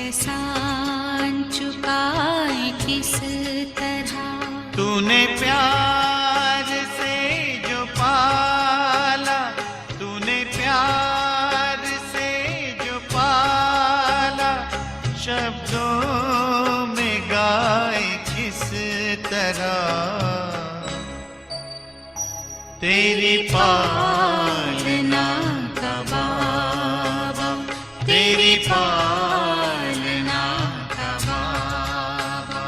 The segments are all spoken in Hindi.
एहसान चुकाए किस तरह। तूने प्यार से जो पाला, तूने प्यार से जो पाला, शब्दों में गाए किस तरह। तेरी पालना का बाबा, तेरी पालना का बाबा।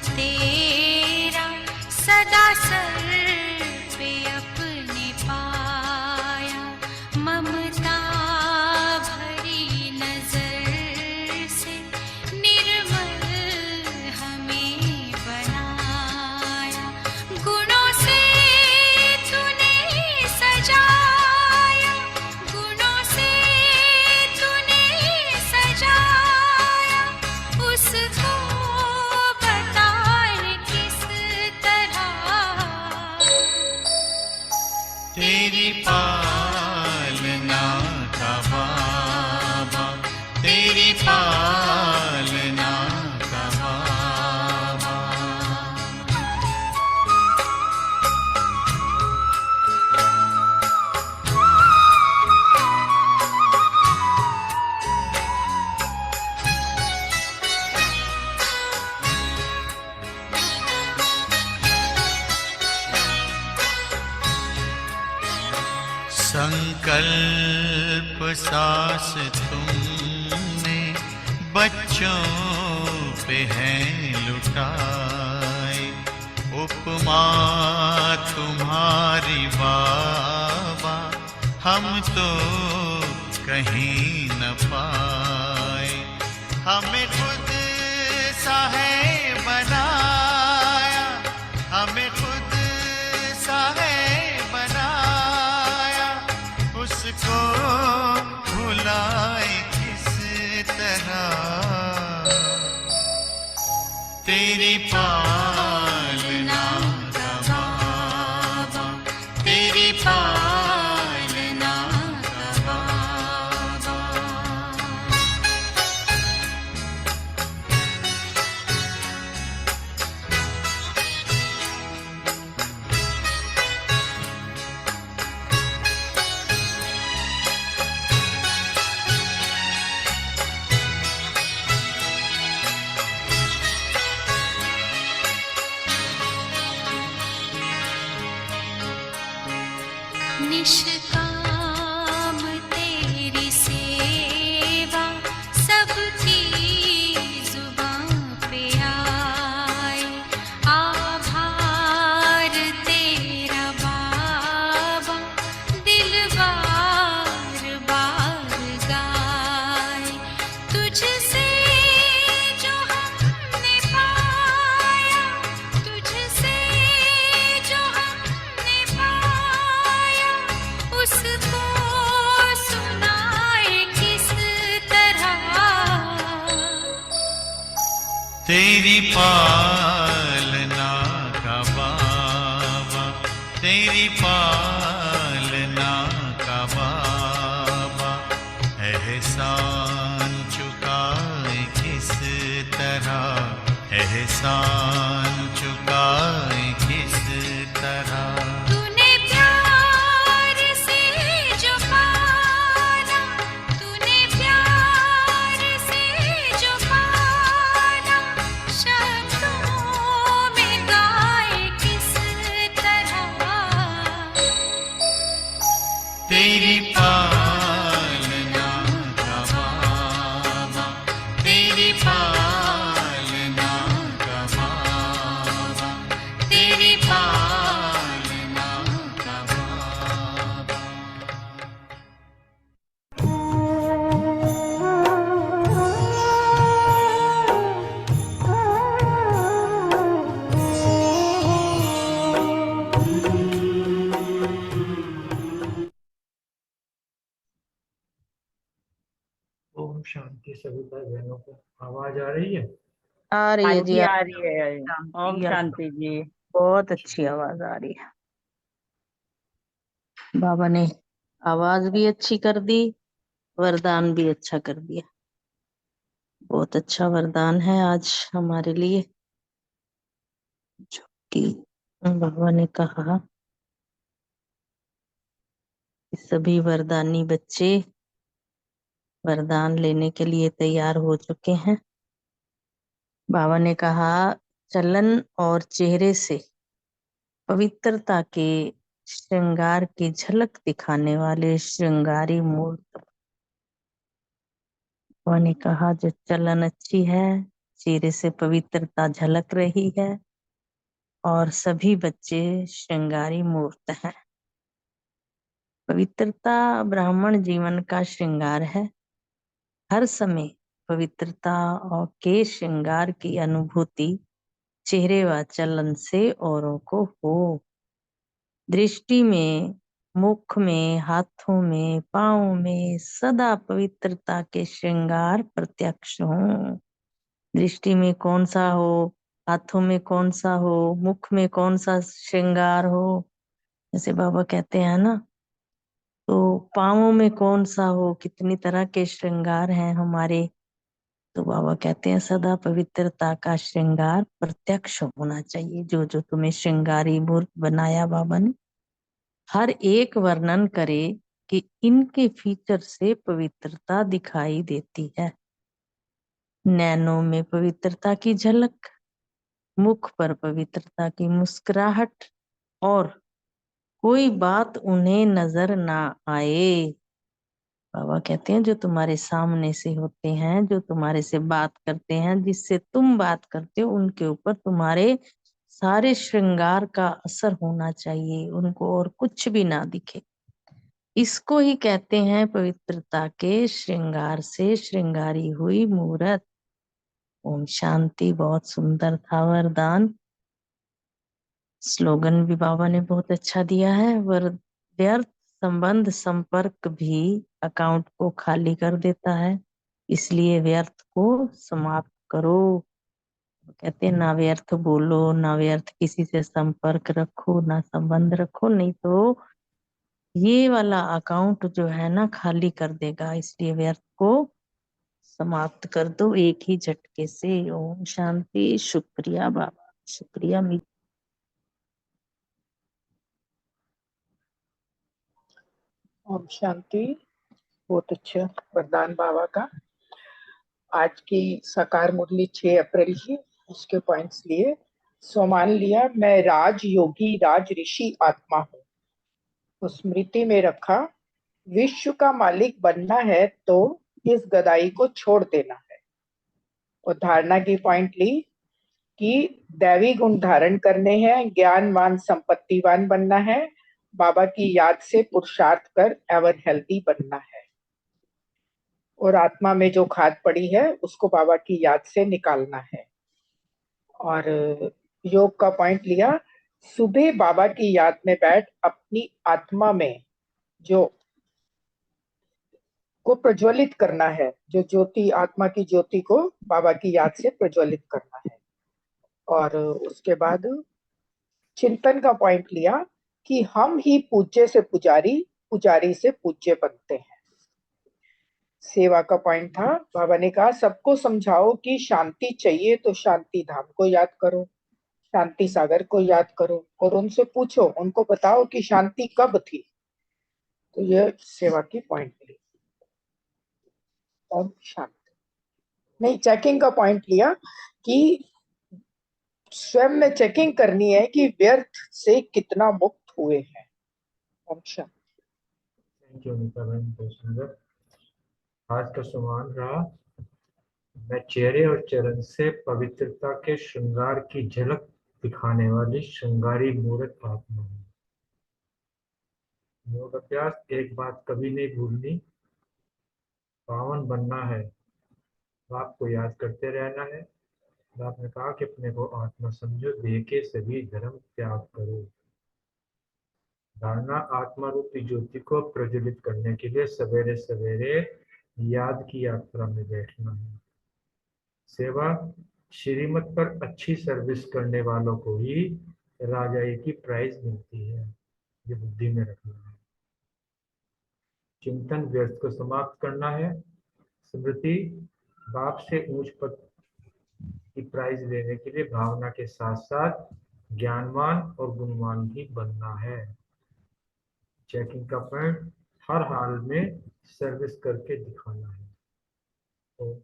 तेरा सदा सर पे अपने पाया, ममता भरी नजर से निर्मल हमें बनाया। गुणों से तूने सजाया, गुणों से तूने सजाया, उसको तेरी पालना का बाबा, तेरी पालना का बाबा। संकल्प सांस तुमने बच्चों पे है लुटाए, उपमा तुम्हारी बाबा हम तो कहीं न पाए। हमें खुद सा है बनाया, हमें खुद सा है बनाया, उसको भुलाए किस तरह। तेरी पालना का बाबा, तेरी पालना का बाबा। निष्काम तेरी सेवा सबकी जुबां पे आए, आभार तेरा बाबा दिल बार बार गाए। तुझसे जो हमने पाया, तुझसे जो हमने पाया, उसको सुनाए किस तरह। तेरी पालना का बाबा, तेरी पालना का बाबा। एहसान चुकाए किस तरह, एहसान चुकाए किस तरह। तूने प्यार से जो पाला, तूने प्यार से जो पाला, शब्दों में गाए किस तरह। तेरी पालना का बाबा, तेरी पालना का बाबा। शांति सभी भाई बहनों को। आवाज आ रही है? आ रही हाँ है जी, जी, आ रही है। ओम शांति शांति जी। बहुत अच्छी आवाज आ रही है। बाबा ने आवाज भी अच्छी कर दी, वरदान भी अच्छा कर दिया। बहुत अच्छा वरदान है आज हमारे लिए, जो कि बाबा ने कहा कि सभी वरदानी बच्चे वरदान लेने के लिए तैयार हो चुके हैं। बाबा ने कहा चलन और चेहरे से पवित्रता के श्रृंगार की झलक दिखाने वाले श्रृंगारी मूर्त। बाबा ने कहा जो चलन अच्छी है, चेहरे से पवित्रता झलक रही है और सभी बच्चे श्रृंगारी मूर्त हैं। पवित्रता ब्राह्मण जीवन का श्रृंगार है। हर समय पवित्रता और के श्रृंगार की अनुभूति चेहरे व चलन से औरों को हो। दृष्टि में, मुख में, हाथों में, पांव में सदा पवित्रता के श्रृंगार प्रत्यक्ष हों। दृष्टि में कौन सा हो, हाथों में कौन सा हो, मुख में कौन सा श्रृंगार हो, जैसे बाबा कहते हैं ना, तो पांवों में कौन सा हो, कितनी तरह के श्रृंगार हैं हमारे। तो बाबा कहते हैं सदा पवित्रता का श्रृंगार प्रत्यक्ष होना चाहिए। जो जो तुम्हें श्रृंगारी मूर्त बनाया बाबा ने, हर एक वर्णन करे कि इनके फीचर से पवित्रता दिखाई देती है। नैनों में पवित्रता की झलक, मुख पर पवित्रता की मुस्कुराहट, और कोई बात उन्हें नजर ना आए। बाबा कहते हैं जो तुम्हारे सामने से होते हैं, जो तुम्हारे से बात करते हैं, जिससे तुम बात करते हो, उनके ऊपर तुम्हारे सारे श्रृंगार का असर होना चाहिए, उनको और कुछ भी ना दिखे। इसको ही कहते हैं पवित्रता के श्रृंगार से श्रृंगारी हुई मूरत। ओम शांति। बहुत सुंदर था वरदान। स्लोगन भी बाबा ने बहुत अच्छा दिया है। व्यर्थ संबंध संपर्क भी अकाउंट को खाली कर देता है, इसलिए व्यर्थ को समाप्त करो। कहते हैं ना व्यर्थ बोलो, ना व्यर्थ किसी से संपर्क रखो, ना संबंध रखो, नहीं तो ये वाला अकाउंट जो है ना खाली कर देगा। इसलिए व्यर्थ को समाप्त कर दो एक ही झटके से। ओम शांति। शुक्रिया बाबा, शुक्रिया। ओम शांति। बहुत अच्छा वरदान बाबा का। आज की साकार मुरली 6 अप्रैल की, उसके पॉइंट्स लिए। सो मान लिया मैं राज योगी राज ऋषि आत्मा हूँ, तो स्मृति में रखा विश्व का मालिक बनना है तो इस गदाई को छोड़ देना है। और धारणा की पॉइंट ली कि दैवी गुण धारण करने हैं, ज्ञानवान संपत्तिवान बनना है, बाबा की याद से पुरुषार्थ कर एवर हेल्दी बनना है, और आत्मा में जो खाद पड़ी है उसको बाबा की याद से निकालना है। और योग का पॉइंट लिया, सुबह बाबा की याद में बैठ अपनी आत्मा में जो को प्रज्वलित करना है, जो ज्योति, आत्मा की ज्योति को बाबा की याद से प्रज्वलित करना है। और उसके बाद चिंतन का पॉइंट लिया कि हम ही पूज्य से पुजारी, पुजारी से पूज्य बनते हैं। सेवा का पॉइंट था, बाबा ने कहा सबको समझाओ कि शांति चाहिए तो शांति धाम को याद करो, शांति सागर को याद करो, और उनसे पूछो, उनको बताओ कि शांति कब थी। तो ये सेवा की पॉइंट थी। और शांति नहीं, चेकिंग का पॉइंट लिया कि स्वयं में चेकिंग करनी है कि व्यर्थ से कितना मुक्त हुए हैं। थैंक यू अनिता बहन, बहुत सुंदर। आज का सवाल रहा, मैं चेहरे और चरण से पवित्रता के श्रृंगार की झलक दिखाने वाली श्रृंगारी मूर्त आत्मा हूँ। योग अभ्यास। एक बात कभी नहीं भूलनी, पावन बनना है तो आपको याद करते रहना है। आपने कहा कि अपने को आत्मा समझो, देह के सभी धर्म त्याग करो। धारणा, आत्मा रूपी ज्योति को प्रज्वलित करने के लिए सवेरे सवेरे याद की यात्रा में बैठना है। सेवा श्रीमत पर अच्छी सर्विस करने वालों को ही राजाई की प्राइज मिलती है, ये बुद्धि में रखना है। चिंतन व्यर्थ को समाप्त करना है। स्मृति बाप से ऊंच पद की प्राइज लेने के लिए भावना के साथ साथ ज्ञानवान और गुणवान भी बनना है। चेकिंग का पॉइंट, हर हाल में सर्विस करके दिखाना है। तो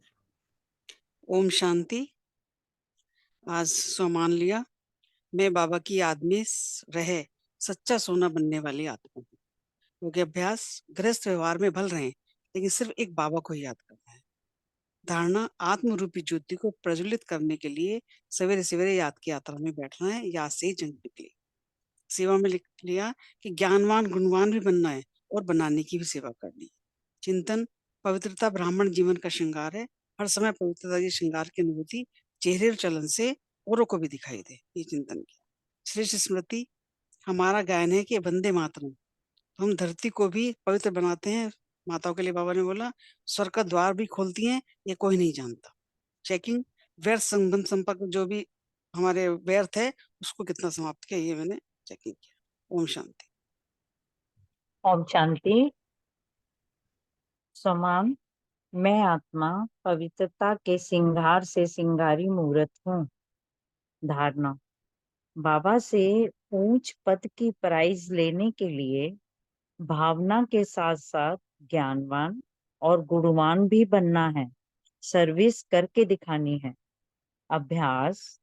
ओम शांति। आज सम्मान लिया। मैं बाबा की याद में रहे सच्चा सोना बनने वाली आत्मा हूँ। क्योंकि अभ्यास गृहस्थ व्यवहार में भल रहे हैं, लेकिन सिर्फ एक बाबा को ही याद करना है। धारणा आत्म रूपी ज्योति को प्रज्वलित करने के लिए सवेरे सवेरे याद की यात्रा में बैठना है, याद से ही जंग निकली। सेवा में लिख लिया कि ज्ञानवान गुणवान भी बनना है और बनाने की भी सेवा करनी है। चिंतन पवित्रता ब्राह्मण जीवन का श्रृंगार है। हर समय पवित्रता के श्रृंगार की अनुभूति चेहरे और चलन से औरों को भी दिखाई दे, ये चिंतन किया। श्रेष्ठ स्मृति हमारा गायन है कि वंदे मातरम। हम धरती को भी पवित्र बनाते हैं। माताओं के लिए बाबा ने बोला स्वर्ग का द्वार भी खोलती हैं, ये कोई नहीं जानता। चेकिंग व्यर्थ संबंध संपर्क जो भी हमारे व्यर्थ है उसको कितना समाप्त किया, ये मैंने चेकिंग किया। ओम शांति। ओम शांति। समान मैं आत्मा पवित्रता के श्रृंगार से श्रृंगारी मूर्त हूँ। धारणा बाबा से ऊंच पद की प्राइज लेने के लिए भावना के साथ साथ ज्ञानवान और गुणवान भी बनना है, सर्विस करके दिखानी है। अभ्यास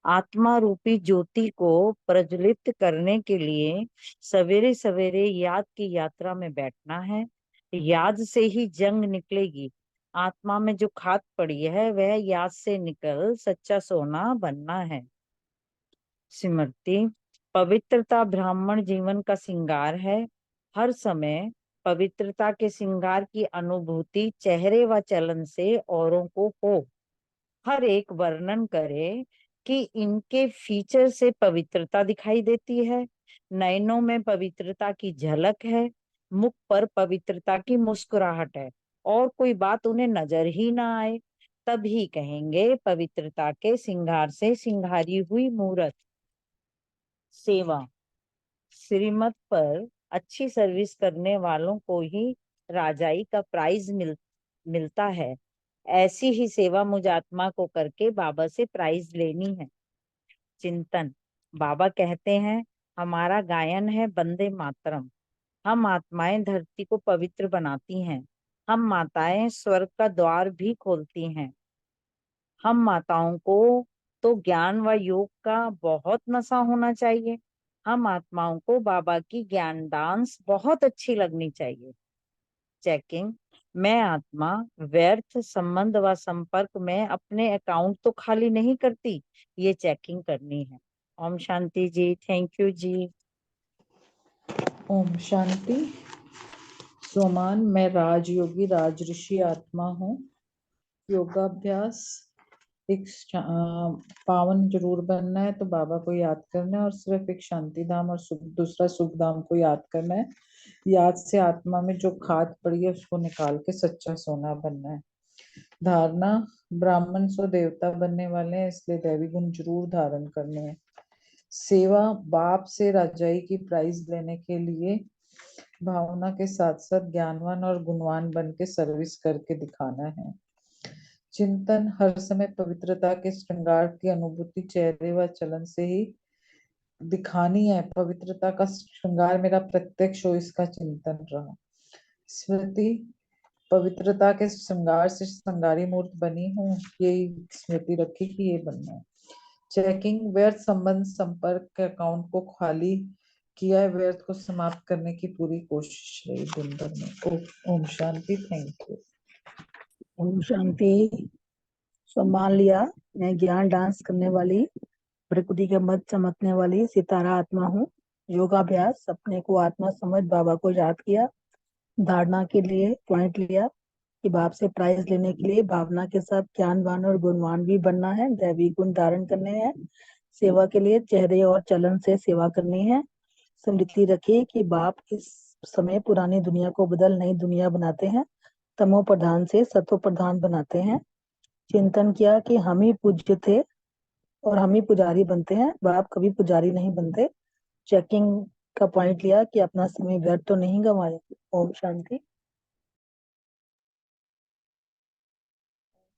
आत्मा रूपी ज्योति को प्रज्वलित करने के लिए सवेरे सवेरे याद की यात्रा में बैठना है, याद से ही जंग निकलेगी। आत्मा में जो खाद पड़ी है वह याद से निकल सच्चा सोना बनना है। स्मृति पवित्रता ब्राह्मण जीवन का श्रृंगार है। हर समय पवित्रता के श्रृंगार की अनुभूति चेहरे व चलन से औरों को हो। हर एक वर्णन करे कि इनके फीचर से पवित्रता दिखाई देती है। नयनों में पवित्रता की झलक है, मुख पर पवित्रता की मुस्कुराहट है, और कोई बात उन्हें नजर ही ना आए तभी कहेंगे पवित्रता के श्रृंगार से श्रृंगारी हुई मूर्त। सेवा श्रीमत पर अच्छी सर्विस करने वालों को ही राजाई का प्राइज मिलता है। ऐसी ही सेवा मुझ आत्मा को करके बाबा से प्राइज लेनी है। चिंतन बाबा कहते हैं हमारा गायन है वंदे मातरम। हम आत्माएं धरती को पवित्र बनाती हैं। हम माताएं स्वर्ग का द्वार भी खोलती हैं। हम माताओं को तो ज्ञान व योग का बहुत नशा होना चाहिए। हम आत्माओं को बाबा की ज्ञान डांस बहुत अच्छी लगनी चाहिए। चेकिंग मैं आत्मा व्यर्थ संबंध व संपर्क में अपने अकाउंट तो खाली नहीं करती, ये चेकिंग करनी है। ओम शांति जी। थैंक यू जी। ओम शांति। सोमान मैं राजयोगी राजऋषि आत्मा हूँ। योगाभ्यास एक पावन जरूर बनना है तो बाबा को याद करना है, और सिर्फ एक शांति धाम और दूसरा सुख धाम को याद करना है। याद से आत्मा में जो खाद पड़ी है उसको निकाल के सच्चा सोना बनना है। धारणा ब्राह्मण सो देवता बनने वाले हैं, इसलिए दैवी गुण जरूर धारण करने हैं। सेवा बाप से राजाई की प्राइज लेने के लिए भावना के साथ साथ ज्ञानवान और गुणवान बन के सर्विस करके दिखाना है। चिंतन हर समय पवित्रता के श्रृंगार की अनुभूति चेहरे व चलन से ही दिखानी है। पवित्रता का श्रृंगार मेरा प्रत्यक्ष हो, इसका चिंतन रहा। स्मृति पवित्रता के श्रृंगार से श्रृंगारी मूर्त बनी हूँ, यही स्मृति रखी कि ये बनना है। चेकिंग व्यर्थ संबंध संपर्क के अकाउंट को खाली किया है, व्यर्थ को समाप्त करने की पूरी कोशिश रही दिन भर में। ओम शांति। Thank you. ओम शांति। सम्मान लिया मैं ज्ञान डांस करने वाली प्रकृति के मध्य चमकने वाली सितारा आत्मा हूँ। योगाभ्यास अपने को आत्मा समझ बाबा को याद किया। धारणा के लिए पॉइंट लिया कि बाप से प्राइज लेने के लिए भावना के साथ ज्ञानवान और गुणवान भी बनना है, दैवी गुण धारण करने हैं। सेवा के लिए चेहरे और चलन से सेवा करनी है। स्मृति रखिए कि बाप इस समय पुरानी दुनिया को बदल नई दुनिया बनाते हैं। तमो प्रधान से सतो प्रधान बनाते हैं। चिंतन किया कि हम ही पूज्य थे और हम ही पुजारी बनते हैं, बाप कभी पुजारी नहीं बनते। चेकिंग का पॉइंट लिया कि अपना समय व्यर्थ तो नहीं गंवाया। ओम शांति।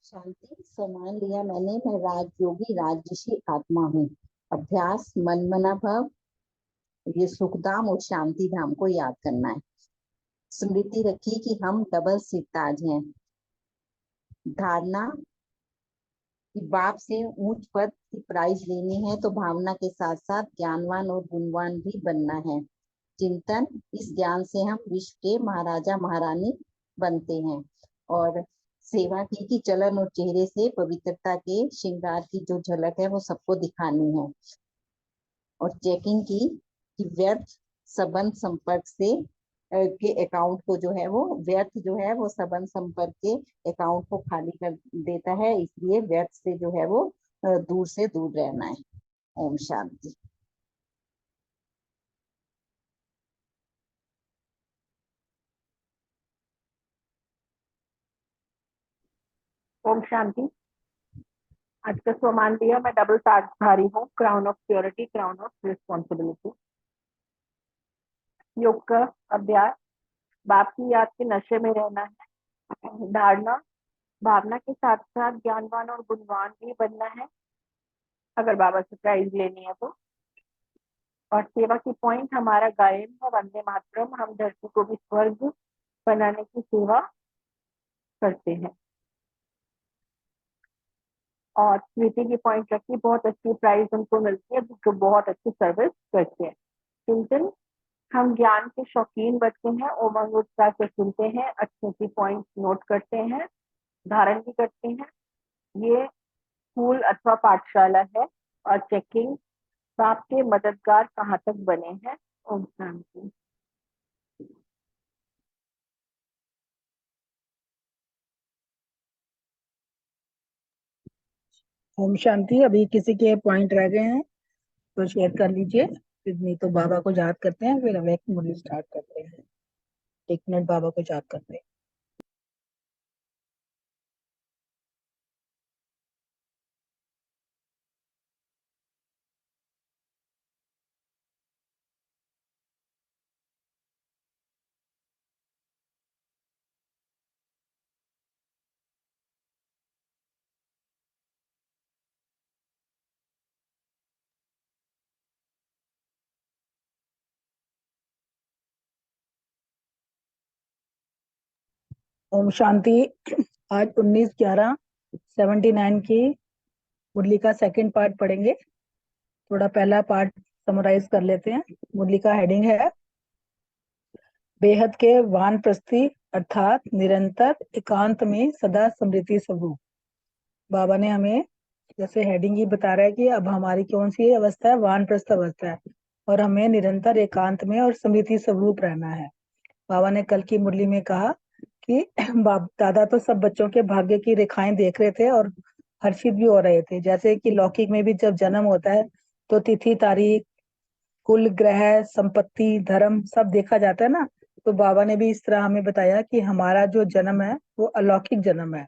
शांति। सम्मान लिया मैंने, मैं राजयोगी राजऋषि आत्मा हूँ। अभ्यास मन मना भाव, ये सुखधाम और शांति धाम को याद करना है। स्मृति रखी कि हम डबल सिरताज हैं। धारणा कि बाप से ऊंच पद की प्राइज लेनी है तो भावना के साथ साथ ज्ञानवान और गुणवान भी बनना है। चिंतन, इस ज्ञान से हम विश्व के महाराजा महारानी बनते हैं। और सेवा की कि चलन और चेहरे से पवित्रता के श्रृंगार की जो झलक है वो सबको दिखानी है। और चेकिंग की कि व्यर्थ संबंध संपर्क से के अकाउंट को जो है वो व्यर्थ जो है वो संबंध संपर्क के अकाउंट को खाली कर देता है, इसलिए व्यर्थ से जो है वो दूर से दूर रहना है। ओम शांति। ओम शांति। आज का स्वमान लिया, मैं डबल ताजधारी हूँ, crown of purity, crown of responsibility. योग का अभ्यास, बाप की याद के नशे में रहना है। धारणा, भावना के साथ साथ ज्ञानवान और गुणवान भी बनना है अगर बाबा से प्राइज लेनी है तो। और सेवा की पॉइंट हमारा गायन है वंदे मातरम, हम धरती को भी स्वर्ग बनाने की सेवा करते हैं। और स्मृति की पॉइंट रखी, बहुत अच्छी प्राइज उनको मिलती है जो बहुत अच्छी सर्विस करते हैं। चिंतन, हम ज्ञान के शौकीन बच्चे हैं, उमंग उत्साह से सुनते हैं, अच्छी अच्छी पॉइंट नोट करते हैं, धारण भी करते हैं। ये स्कूल अथवा पाठशाला है। और चेकिंग, बाप के मददगार कहाँ तक बने हैं। ओम शांति। ओम शांति। अभी किसी के पॉइंट रह गए हैं तो शेयर कर लीजिए, फिर नहीं तो बाबा को याद करते हैं, फिर अवेक मुरली स्टार्ट करते हैं। 1 मिनट बाबा को याद करते हैं। ओम शांति। आज 19/11/79 की मुरली का सेकंड पार्ट पढ़ेंगे। थोड़ा पहला पार्ट समराइज कर लेते हैं। मुरली का हेडिंग है बेहद के वानप्रस्थी अर्थात निरंतर एकांत में सदा स्मृति स्वरूप। बाबा ने हमें जैसे हेडिंग ही बता रहा है कि अब हमारी कौन सी अवस्था है, वानप्रस्थ अवस्था है, और हमें निरंतर एकांत में और स्मृति स्वरूप रहना है। बाबा ने कल की मुरली में कहा कि बाप दादा तो सब बच्चों के भाग्य की रेखाएं देख रहे थे और हर्षित भी हो रहे थे। जैसे कि लौकिक में भी जब जन्म होता है तो तिथि तारीख, कुल, ग्रह, संपत्ति, धर्म सब देखा जाता है ना। तो बाबा ने भी इस तरह हमें बताया कि हमारा जो जन्म है वो अलौकिक जन्म है।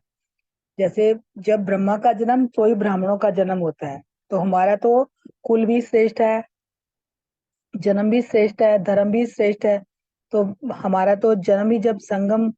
जैसे जब ब्रह्मा का जन्म तो ही ब्राह्मणों का जन्म होता है, तो हमारा तो कुल भी श्रेष्ठ है, जन्म भी श्रेष्ठ है, धर्म भी श्रेष्ठ है। तो हमारा तो जन्म ही जब संगम,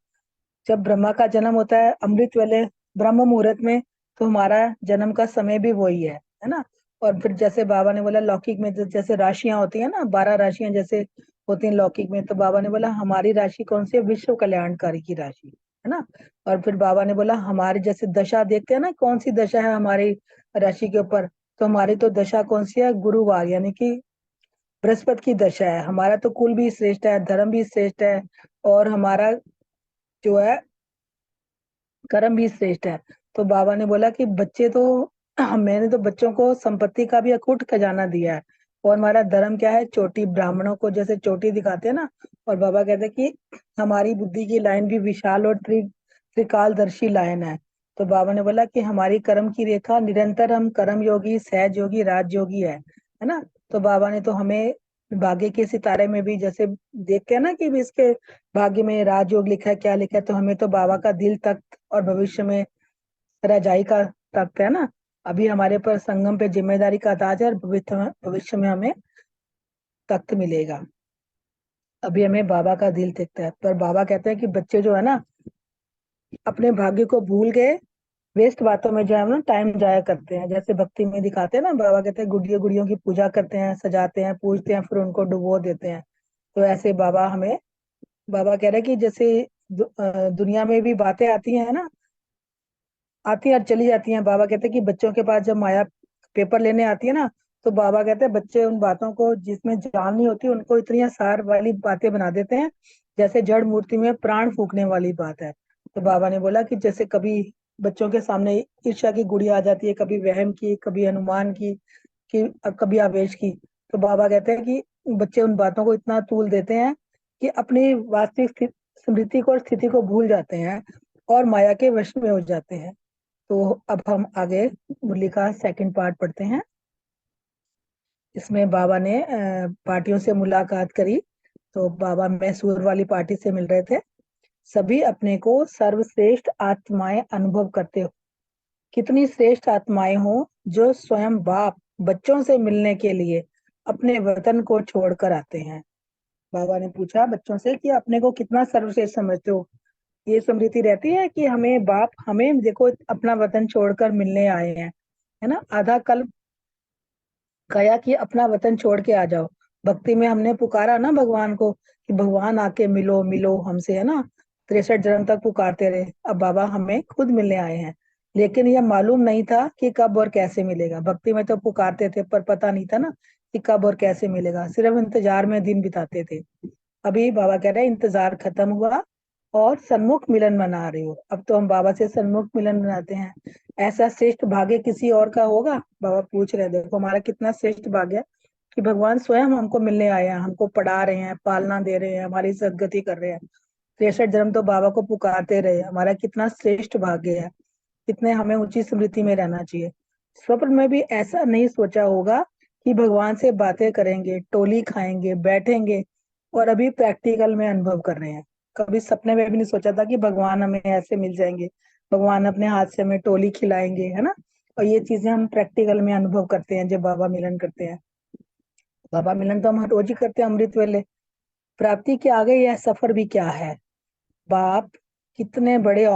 जब ब्रह्मा का जन्म होता है अमृत वेले ब्रह्म मुहूर्त में, तो हमारा जन्म का समय भी वही है ना। और फिर जैसे बाबा ने बोला लौकिक में जैसे राशियां होती है ना, 12 राशियां जैसे होती हैं लौकिक में, तो बाबा ने बोला हमारी राशि कौन सी है, विश्व कल्याणकारी की राशि है ना। और फिर बाबा ने बोला हमारी जैसे दशा देखते हैं ना, कौन सी दशा है हमारी राशि के ऊपर, तो हमारी तो दशा कौन सी है, गुरुवार यानी कि बृहस्पति की दशा है। हमारा तो कुल भी श्रेष्ठ है, धर्म भी श्रेष्ठ है, और हमारा जो है कर्म भी श्रेष्ठ है। तो बाबा ने बोला कि बच्चे तो मैंने तो बच्चों को संपत्ति का भी अकूट खजाना दिया है, और हमारा धर्म क्या है, चोटी, ब्राह्मणों को जैसे चोटी दिखाते हैं ना। और बाबा कहते हैं कि हमारी बुद्धि की लाइन भी विशाल और त्रिकालदर्शी लाइन है। तो बाबा ने बोला कि हमारी कर्म की रेखा निरंतर हम कर्म योगी, सहज योगी, राज योगी है ना। तो बाबा ने तो हमें भाग्य के सितारे में भी जैसे देखते हैं ना कि भी इसके भाग्य में राजयोग लिखा है, क्या लिखा है, तो हमें तो बाबा का दिल तख्त और भविष्य में रजाई का तख्त है ना। अभी हमारे पर संगम पे जिम्मेदारी का ताज है और भविष्य में हमें तख्त मिलेगा। अभी हमें बाबा का दिल दिखता है, पर बाबा कहते हैं कि बच्चे जो है ना अपने भाग्य को भूल गए, वेस्ट बातों में जो है ना टाइम जाया करते हैं। जैसे भक्ति में दिखाते हैं ना, बाबा कहते हैं गुड़ियों गुड़ियों की पूजा करते हैं, सजाते हैं, पूजते हैं, फिर उनको डुबो देते हैं। तो ऐसे बाबा कह रहे हैं कि जैसे दुनिया में भी बातें आती हैं ना, आती हैं और चली जाती हैं। बाबा कहते हैं कि बच्चों के पास जब माया पेपर लेने आती है ना, तो बाबा कहते हैं बच्चे उन बातों को जिसमें जान नहीं होती उनको इतनी आसार वाली बातें बना देते हैं, जैसे जड़ मूर्ति में प्राण फूकने वाली बात है। तो बाबा ने बोला कि जैसे कभी बच्चों के सामने ईर्ष्या की गुड़िया आ जाती है, कभी वहम की, कभी अनुमान की, कभी आवेश की। तो बाबा कहते हैं कि बच्चे उन बातों को इतना तूल देते हैं कि अपनी वास्तविक स्मृति को और स्थिति को भूल जाते हैं और माया के वश में हो जाते हैं। तो अब हम आगे मुरली का सेकंड पार्ट पढ़ते हैं। इसमें बाबा ने पार्टियों से मुलाकात करी। तो बाबा मैसूर वाली पार्टी से मिल रहे थे। सभी अपने को सर्वश्रेष्ठ आत्माएं अनुभव करते हो। कितनी श्रेष्ठ आत्माएं हो जो स्वयं बाप बच्चों से मिलने के लिए अपने वतन को छोड़कर आते हैं। बाबा ने पूछा बच्चों से कि अपने को कितना सर्वश्रेष्ठ समझते हो। ये स्मृति रहती है कि हमें बाप हमें देखो अपना वतन छोड़कर मिलने आए हैं, है ना। आधा कल्प गया कि अपना वतन छोड़ के आ जाओ। भक्ति में हमने पुकारा ना भगवान को कि भगवान आके मिलो मिलो हमसे, है ना। 63 जन्म तक पुकारते रहे। अब बाबा हमें खुद मिलने आए हैं, लेकिन यह मालूम नहीं था कि कब और कैसे मिलेगा। भक्ति में तो पुकारते थे पर पता नहीं था ना कि कब और कैसे मिलेगा, सिर्फ इंतजार में दिन बिताते थे। अभी बाबा कह रहे हैं इंतजार खत्म हुआ और सन्मुख मिलन मना रहे हो। अब तो हम बाबा से सन्मुख मिलन मनाते हैं। ऐसा श्रेष्ठ भाग्य किसी और का होगा? बाबा पूछ रहे हैं, देखो हमारा कितना श्रेष्ठ भाग्य है कि भगवान स्वयं हमको मिलने आए हैं, हमको पढ़ा रहे हैं, पालना दे रहे हैं, हमारी सदगति कर रहे हैं। 63 जन्म तो बाबा को पुकारते रहे। हमारा कितना श्रेष्ठ भाग्य है, कितने हमें ऊंची स्मृति में रहना चाहिए। स्वप्न में भी ऐसा नहीं सोचा होगा कि भगवान से बातें करेंगे, टोली खाएंगे, बैठेंगे, और अभी प्रैक्टिकल में अनुभव कर रहे हैं। कभी सपने में भी नहीं सोचा था कि भगवान हमें ऐसे मिल जाएंगे, भगवान अपने हाथ से हमें टोली खिलाएंगे, है ना। और ये चीजें हम प्रैक्टिकल में अनुभव करते हैं जब बाबा मिलन करते हैं। बाबा मिलन तो हम रोज ही करते हैं अमृत वेले। प्राप्ति के आगे यह सफर भी क्या है। बाप कितने बड़े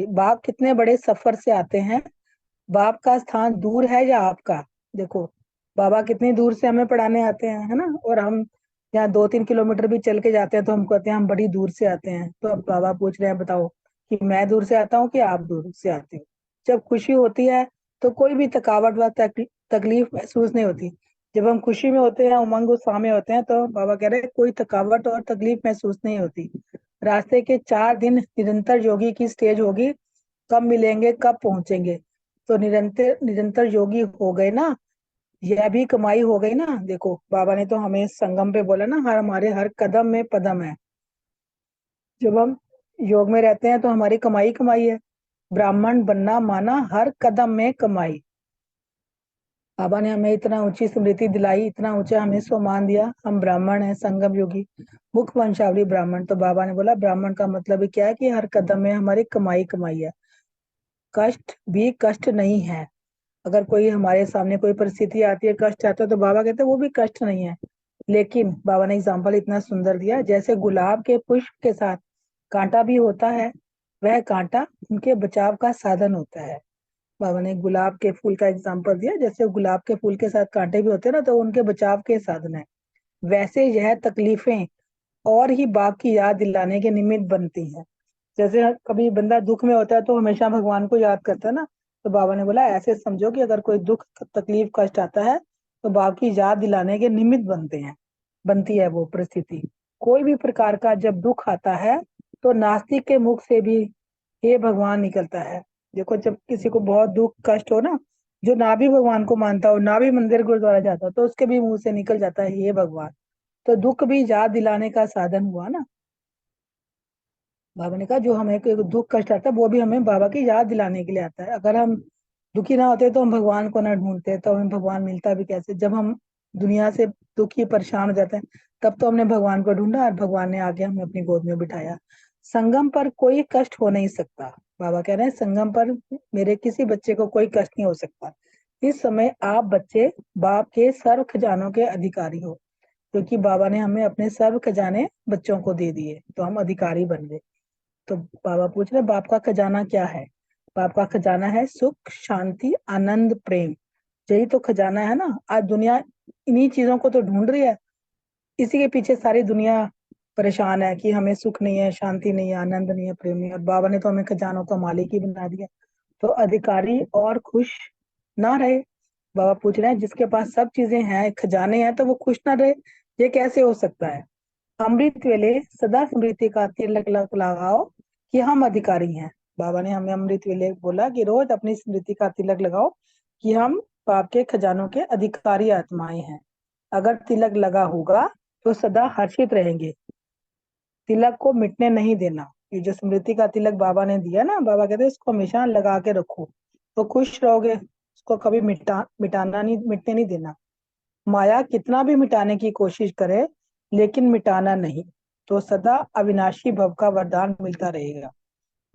बाप कितने बड़े सफर से आते हैं। बाप का स्थान दूर है या आपका? देखो बाबा कितनी दूर से हमें पढ़ाने आते हैं, है ना। और हम यहाँ 2-3 किलोमीटर भी चल के जाते हैं तो हम कहते हैं हम बड़ी दूर से आते हैं। तो अब बाबा पूछ रहे हैं बताओ कि मैं दूर से आता हूँ कि आप दूर से आते हो। जब खुशी होती है तो कोई भी थकावट व तकलीफ महसूस नहीं होती। जब हम खुशी में होते हैं, उमंग उत्साह में होते हैं, तो बाबा कह रहे हैं कोई थकावट और तकलीफ महसूस नहीं होती। रास्ते के 4 दिन निरंतर योगी की स्टेज होगी। कब मिलेंगे, कब पहुंचेंगे? तो निरंतर निरंतर योगी हो गए ना, यह भी कमाई हो गई ना। देखो बाबा ने तो हमें संगम पे बोला ना, हमारे हर कदम में पदम है। जब हम योग में रहते हैं तो हमारी कमाई कमाई है। ब्राह्मण बनना माना हर कदम में कमाई। बाबा ने हमें इतना ऊंची स्मृति दिलाई, इतना ऊंचा हमें सम्मान दिया। हम ब्राह्मण हैं, संगम योगी, मुख्य वंशावली ब्राह्मण। तो बाबा ने बोला ब्राह्मण का मतलब ही क्या है कि हर कदम में हमारी कमाई कमाई है। कष्ट भी कष्ट नहीं है। अगर कोई हमारे सामने कोई परिस्थिति आती है, कष्ट आता है, तो बाबा कहते हैं वो भी कष्ट नहीं है। लेकिन बाबा ने एग्जाम्पल इतना सुंदर दिया, जैसे गुलाब के पुष्प के साथ कांटा भी होता है, वह कांटा उनके बचाव का साधन होता है। बाबा ने गुलाब के फूल का एग्जाम्पल दिया, जैसे गुलाब के फूल के साथ कांटे भी होते हैं ना, तो उनके बचाव के साधन है। वैसे यह तकलीफें और ही बाप की याद दिलाने के निमित्त बनती हैं। जैसे कभी बंदा दुख में होता है तो हमेशा भगवान को याद करता है ना। तो बाबा ने बोला ऐसे समझो कि अगर कोई दुख तकलीफ कष्ट आता है तो बाप की याद दिलाने के निमित्त बनती है वो परिस्थिति। कोई भी प्रकार का जब दुख आता है तो नास्तिक के मुख से भी हे भगवान निकलता है। देखो जब किसी को बहुत दुख कष्ट हो ना, जो ना भी भगवान को मानता हो, ना भी मंदिर गुरुद्वारा जाता हो, तो उसके भी मुंह से निकल जाता है हे भगवान। तो दुख भी याद दिलाने का साधन हुआ ना। बाबा ने कहा जो हमें कोई दुख कष्ट आता है वो भी हमें बाबा की याद दिलाने के लिए आता है। अगर हम दुखी ना होते तो हम भगवान को ना ढूंढते, तो हमें भगवान मिलता भी कैसे। जब हम दुनिया से दुखी परेशान हो जाते हैं, तब तो हमने भगवान को ढूंढा और भगवान ने आके हमें अपनी गोद में बिठाया। संगम पर कोई कष्ट हो नहीं सकता। बाबा कह रहे हैं संगम पर मेरे किसी बच्चे को कोई कष्ट नहीं हो सकता। इस समय आप बच्चे बाप के सर्व खजानों के अधिकारी हो, क्योंकि बाबा ने हमें अपने सर्व खजाने बच्चों को दे दिए, तो हम अधिकारी बन गए। तो बाबा पूछ रहे बाप का खजाना क्या है? बाप का खजाना है सुख, शांति, आनंद, प्रेम। यही तो खजाना है ना। आज दुनिया इन्हीं चीजों को तो ढूंढ रही है, इसी के पीछे सारी दुनिया परेशान है कि हमें सुख नहीं है, शांति नहीं है, आनंद नहीं है, प्रेम नहीं है। और बाबा ने तो हमें खजानों का मालिक ही बना दिया, तो अधिकारी और खुश ना रहे। बाबा पूछ रहे हैं जिसके पास सब चीजें हैं, खजाने हैं, तो वो खुश ना रहे, ये कैसे हो सकता है? अमृत वेले सदा स्मृति का तिलक लगाओ कि हम अधिकारी हैं। बाबा ने हमें अमृत वेले बोला कि रोज अपनी स्मृति का तिलक लगाओ कि हम बाप के खजानों के अधिकारी आत्माएं हैं। अगर तिलक लगा होगा तो सदा हर्षित रहेंगे, तिलक को मिटने नहीं देना। ये जो स्मृति का तिलक बाबा ने दिया ना, बाबा कहते हैं इसको हमेशा लगा के रखो तो खुश रहोगे, उसको कभी मिटाना नहीं, मिटने नहीं देना। माया कितना भी मिटाने की कोशिश करे लेकिन मिटाना नहीं, तो सदा अविनाशी भव का वरदान मिलता रहेगा।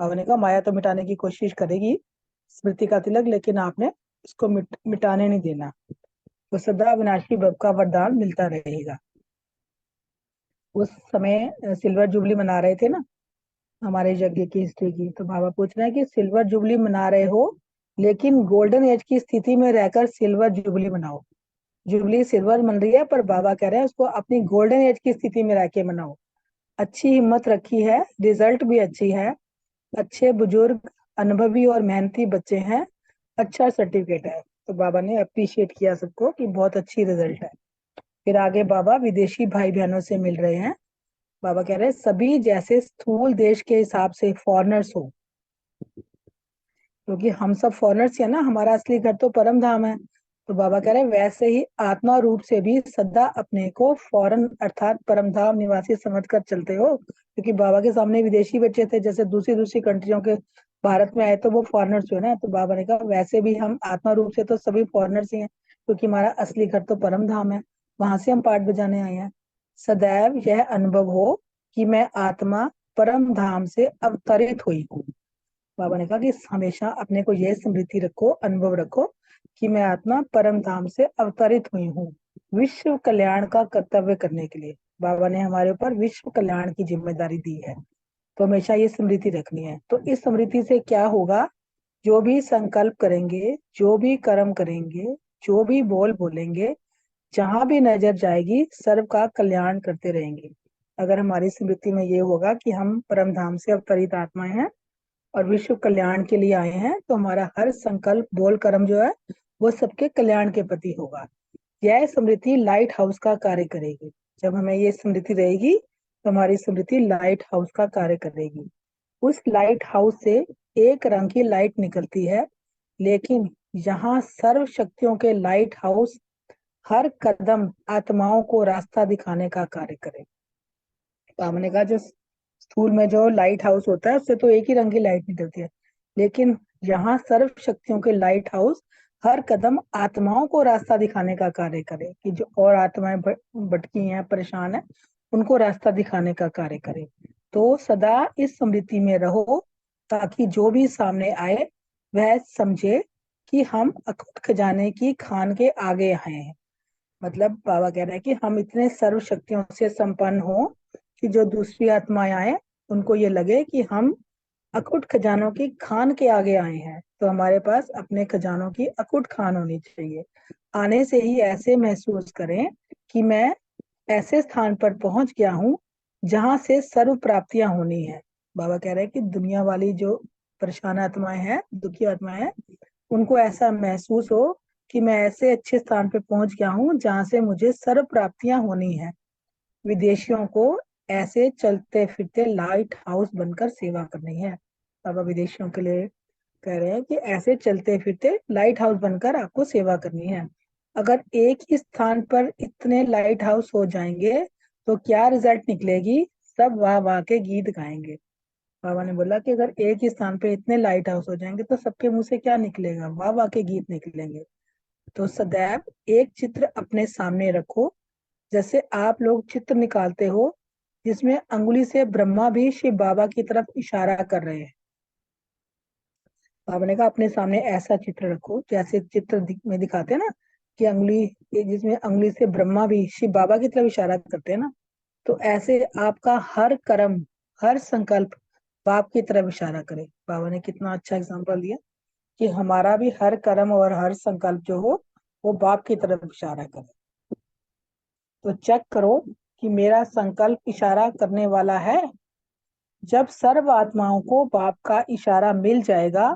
बाबा ने कहा माया तो मिटाने की कोशिश करेगी स्मृति का तिलक, लेकिन आपने इसको मिटाने नहीं देना, तो सदा अविनाशी भव का वरदान मिलता रहेगा। उस समय सिल्वर जुबली मना रहे थे ना हमारे यज्ञ की हिस्ट्री की, तो बाबा पूछ रहे हैं कि सिल्वर जुबली मना रहे हो लेकिन गोल्डन एज की स्थिति में रहकर सिल्वर जुबली मनाओ। जुबली सिल्वर मन रही है, पर बाबा कह रहे हैं उसको अपनी गोल्डन एज की स्थिति में रह के मनाओ। अच्छी हिम्मत रखी है, रिजल्ट भी अच्छी है, अच्छे बुजुर्ग, अनुभवी और मेहनती बच्चे हैं, अच्छा सर्टिफिकेट है। तो बाबा ने अप्रिशिएट किया सबको कि बहुत अच्छी रिजल्ट है। फिर आगे बाबा विदेशी भाई बहनों से मिल रहे हैं। बाबा कह रहे हैं सभी जैसे स्थूल देश के हिसाब से फॉरेनर्स हो, क्योंकि हम सब फॉरेनर्स है ना, हमारा असली घर तो परम धाम है। तो बाबा कह रहे हैं वैसे ही आत्मा रूप से भी सदा अपने को फॉरेन अर्थात परम धाम निवासी समझकर चलते हो, क्योंकि बाबा के सामने विदेशी बच्चे थे, जैसे दूसरी दूसरी कंट्रियों के भारत में आए तो वो फॉरेनर्स हुए ना। तो बाबा ने कहा वैसे भी हम आत्मा रूप से तो सभी फॉरेनर्स ही हैं, क्योंकि हमारा असली घर तो परम धाम है, वहां से हम पाठ बजाने आए हैं। सदैव यह अनुभव हो कि मैं आत्मा परम धाम से अवतरित हुई हूँ। बाबा ने कहा कि हमेशा अपने को यह स्मृति रखो, अनुभव रखो कि मैं आत्मा परम धाम से अवतरित हुई हूँ विश्व कल्याण का कर्तव्य करने के लिए। बाबा ने हमारे ऊपर विश्व कल्याण की जिम्मेदारी दी है, तो हमेशा ये स्मृति रखनी है। तो इस स्मृति से क्या होगा, जो भी संकल्प करेंगे, जो भी कर्म करेंगे, जो भी बोल बोलेंगे, जहां भी नजर जाएगी सर्व का कल्याण करते रहेंगे। अगर हमारी स्मृति में ये होगा कि हम परम धाम से अवतरित आत्माएं हैं और विश्व कल्याण के लिए आए हैं, तो हमारा हर संकल्प बोल कर्म जो है वो सबके कल्याण के प्रति होगा। यह स्मृति लाइट हाउस का कार्य करेगी। जब हमें ये स्मृति रहेगी तो हमारी स्मृति लाइट हाउस का कार्य करेगी। उस लाइट हाउस से एक रंग की लाइट निकलती है, लेकिन यहाँ सर्व शक्तियों के लाइट हाउस हर कदम आत्माओं को रास्ता दिखाने का कार्य करे। तो हमने कहा जो स्थूल में जो लाइट हाउस होता है उससे तो एक ही रंग की लाइट निकलती है, लेकिन यहाँ सर्व शक्तियों के लाइट हाउस हर कदम आत्माओं को रास्ता दिखाने का कार्य करे, कि जो और आत्माएं भटकी हैं, परेशान है, उनको रास्ता दिखाने का कार्य करे। तो सदा इस स्मृति में रहो ताकि जो भी सामने आए वह समझे कि हम अखंड खजाने की खान के आगे आए हैं। मतलब बाबा कह रहे हैं कि हम इतने सर्व शक्तियों से संपन्न हो कि जो दूसरी आत्माएं आए उनको ये लगे कि हम अकुट खजानों की खान के आगे आए हैं। तो हमारे पास अपने खजानों की अकुट खान होनी चाहिए। आने से ही ऐसे महसूस करें कि मैं ऐसे स्थान पर पहुंच गया हूँ जहां से सर्व प्राप्तियां होनी है। बाबा कह रहे हैं कि दुनिया वाली जो परेशान आत्माएं हैं, दुखी आत्माएं हैं, उनको ऐसा महसूस हो कि मैं ऐसे अच्छे स्थान पे पहुंच गया हूँ जहां से मुझे सर्व प्राप्तियां होनी है। विदेशियों को ऐसे चलते फिरते लाइट हाउस बनकर सेवा करनी है। बाबा विदेशियों के लिए कह रहे हैं कि ऐसे चलते फिरते लाइट हाउस बनकर आपको सेवा करनी है। अगर एक ही स्थान पर इतने लाइट हाउस हो जाएंगे तो क्या रिजल्ट निकलेगी, सब वाह वाह के गीत गाएंगे। बाबा ने बोला कि अगर एक ही स्थान पे इतने लाइट हाउस हो जाएंगे तो सबके मुंह से क्या निकलेगा, वाह वाह के गीत निकलेंगे। तो सदैव एक चित्र अपने सामने रखो, जैसे आप लोग चित्र निकालते हो जिसमें अंगुली से ब्रह्मा भी शिव बाबा की तरफ इशारा कर रहे हैं। बाबा ने कहा अपने सामने ऐसा चित्र रखो जैसे चित्र में दिखाते हैं ना कि अंगुली, जिसमें अंगुली से ब्रह्मा भी शिव बाबा की तरफ इशारा करते हैं ना, तो ऐसे आपका हर कर्म, हर संकल्प बाप की तरफ इशारा करे। बाबा ने कितना अच्छा एग्जांपल दिया कि हमारा भी हर कर्म और हर संकल्प जो हो वो बाप की तरफ इशारा करे। तो चेक करो कि मेरा संकल्प इशारा करने वाला है। जब सर्व आत्माओं को बाप का इशारा मिल जाएगा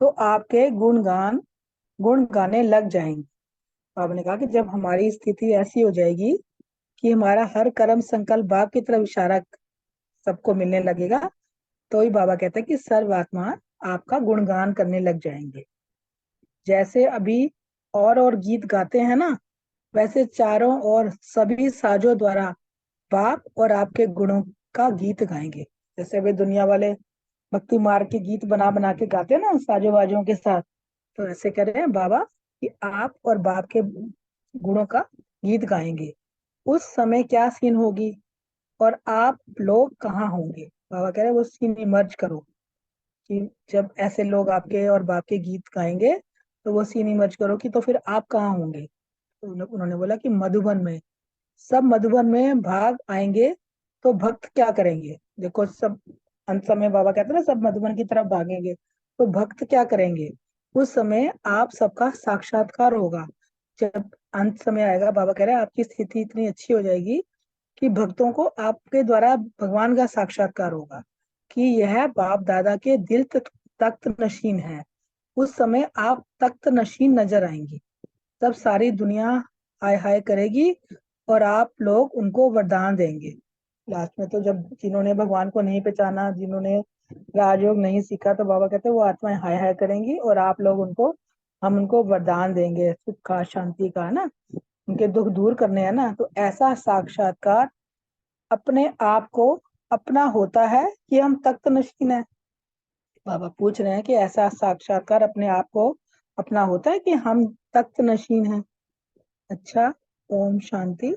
तो आपके गुण गाने लग जाएंगे। बाबा ने कहा कि जब हमारी स्थिति ऐसी हो जाएगी कि हमारा हर कर्म संकल्प बाप की तरफ इशारा सबको मिलने लगेगा, तो ही बाबा कहते हैं कि सर्व आत्मा आपका गुणगान करने लग जाएंगे। जैसे अभी और गीत गाते हैं ना, वैसे चारों और सभी साजों द्वारा बाप और आपके गुणों का गीत गाएंगे। जैसे वे दुनिया वाले भक्ति मार्ग के गीत बना बना के गाते हैं ना साजो बाजों के साथ, तो ऐसे कह रहे हैं बाबा कि आप और बाप के गुणों का गीत गाएंगे। उस समय क्या सीन होगी और आप लोग कहाँ होंगे? बाबा कह रहे हैं वो सीन इमर्ज करो कि जब ऐसे लोग आपके और बाप के गीत गाएंगे तो वो सीन इमर्ज करो कि तो फिर आप कहाँ होंगे? तो उन्होंने बोला कि मधुबन में। सब मधुबन में भाग आएंगे तो भक्त क्या करेंगे? देखो सब अंत समय बाबा कहते हैं ना सब मधुबन की तरफ भागेंगे, तो भक्त क्या करेंगे? उस समय आप सबका साक्षात्कार होगा। जब अंत समय आएगा, बाबा कह रहे हैं आपकी स्थिति इतनी अच्छी हो जाएगी कि भक्तों को आपके द्वारा भगवान का साक्षात्कार होगा कि यह बाप दादा के दिल तख्त नशीन है। उस समय आप तख्त नशीन नजर आएंगी। तब सारी दुनिया हाय हाय करेगी और आप लोग उनको वरदान देंगे। लास्ट में तो जब जिन्होंने भगवान को नहीं पहचाना, जिन्होंने राजयोग नहीं सीखा, तो बाबा कहते हैं वो आत्माएं हाय हाय करेंगी और आप लोग उनको, हम उनको वरदान देंगे सुख का, शांति का, ना उनके दुख दूर करने हैं ना। तो ऐसा साक्षात्कार अपने आप को अपना होता है कि हम तख्त नशीन है। बाबा पूछ रहे हैं कि ऐसा साक्षात्कार अपने आप को अपना होता है कि हम तख्त नशीन हैं। अच्छा, ओम शांति।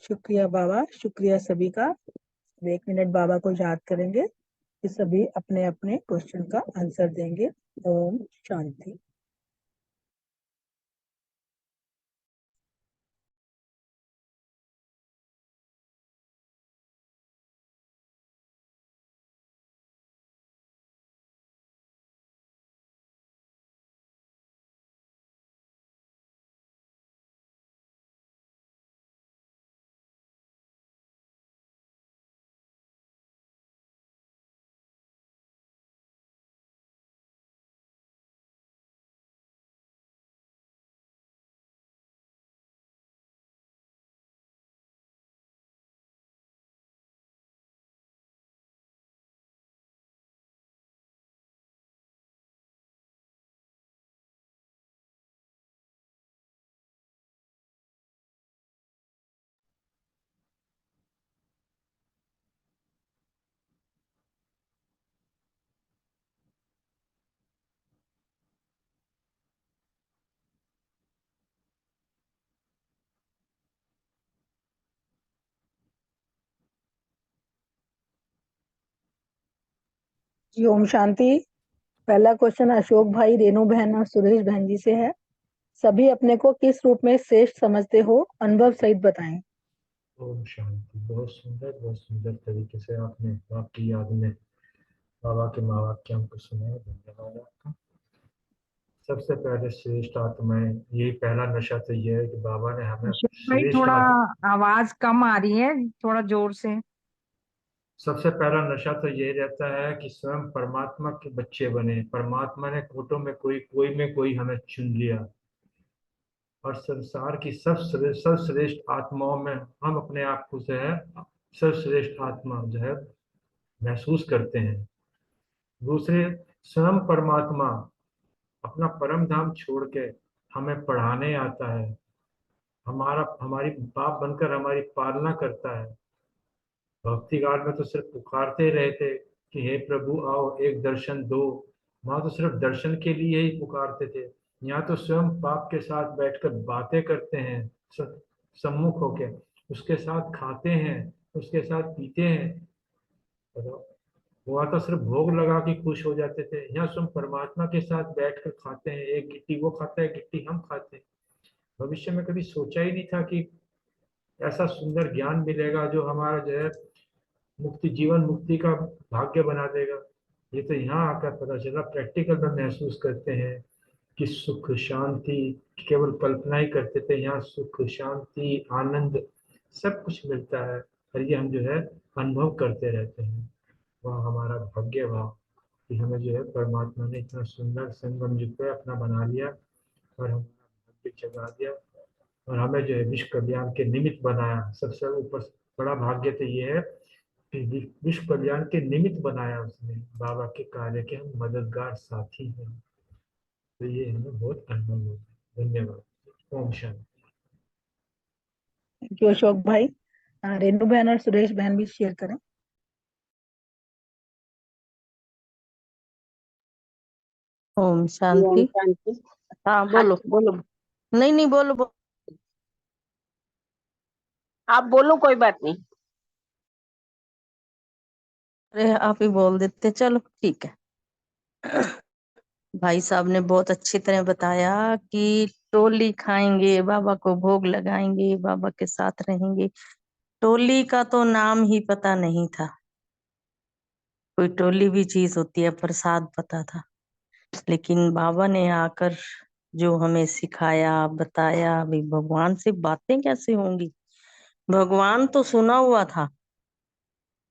शुक्रिया बाबा, शुक्रिया सभी का। अब 1 मिनट बाबा को याद करेंगे कि सभी अपने अपने क्वेश्चन का आंसर देंगे। ओम शांति। जी ओम शांति। पहला क्वेश्चन अशोक भाई, रेणु बहन और सुरेश बहन जी से है। सभी अपने को किस रूप में श्रेष्ठ समझते हो, अनुभव सहित बताएं। ओम शांति। बहुत सुंदर तरीके से आपने आपकी याद में बाबा के माँ वाक्य हमको सुनाया। धन्यवाद आपका। सबसे पहले श्रेष्ठ आत्माएं, यही पहला नशा तो ये है कि बाबा ने हमें अशोक भाई श्रेष्ठ थोड़ा आवाज कम आ रही है, थोड़ा जोर से। सबसे पहला नशा तो यही रहता है कि स्वयं परमात्मा के बच्चे बने। परमात्मा ने कोटों में कोई हमें चुन लिया और संसार की सर्वश्रेष्ठ आत्माओं में हम अपने आप को जो है सर्वश्रेष्ठ आत्मा जो है महसूस करते हैं। दूसरे, स्वयं परमात्मा अपना परम धाम छोड़ के हमें पढ़ाने आता है, हमारी बाप बनकर हमारी पालना करता है। भक्ति काल में तो सिर्फ पुकारते रहते कि हे प्रभु आओ एक दर्शन दो। वहां तो सिर्फ दर्शन के लिए ही पुकारते थे, यहाँ तो स्वयं बाप के साथ बैठकर बातें करते हैं, सम्मुख होके उसके साथ खाते हैं, उसके साथ पीते हैं। बताओ, वहाँ तो सिर्फ भोग लगा के खुश हो जाते थे, यहाँ स्वयं परमात्मा के साथ बैठकर खाते हैं। एक गिट्टी वो खाता है, गिट्टी हम खाते हैं। भविष्य में कभी सोचा ही नहीं था कि ऐसा सुंदर ज्ञान मिलेगा जो हमारा जो है मुक्ति, जीवन मुक्ति का भाग्य बना देगा। ये तो यहाँ आकर पता चला, प्रैक्टिकल में महसूस करते हैं कि सुख शांति, केवल कल्पना ही करते थे, यहाँ सुख शांति आनंद सब कुछ मिलता है, और ये हम जो है अनुभव करते रहते हैं। वह हमारा भाग्य हुआ कि हमें जो है परमात्मा ने इतना सुंदर संगम युग पे अपना बना लिया और हमारा भाग्य जगा दिया, और हमें जो है विश्व कल्याण के निमित्त बनाया। सबसे ऊपर बड़ा भाग्य तो ये है कि विश्व कल्याण के निमित्त बनाया उसने, बाबा के कार्य के हम मददगार साथी हैं। तो ये हमें बहुत अनुभव होता है। धन्यवाद। ओम शांति। थैंक यू अशोक भाई। रेनू बहन और सुरेश बहन भी शेयर करें। ओम ओम शांति। शांति। हाँ हाँ बोलो जी, बोलो। नहीं नहीं बोलो बोलो। आप बोलो, कोई बात नहीं। अरे आप ही बोल देते, चलो ठीक है। भाई साहब ने बहुत अच्छी तरह बताया कि टोली खाएंगे, बाबा को भोग लगाएंगे, बाबा के साथ रहेंगे। टोली का तो नाम ही पता नहीं था, कोई टोली भी चीज होती है, प्रसाद पता था। लेकिन बाबा ने आकर जो हमें सिखाया, बताया, अभी भगवान से बातें कैसे होंगी। भगवान तो सुना हुआ था,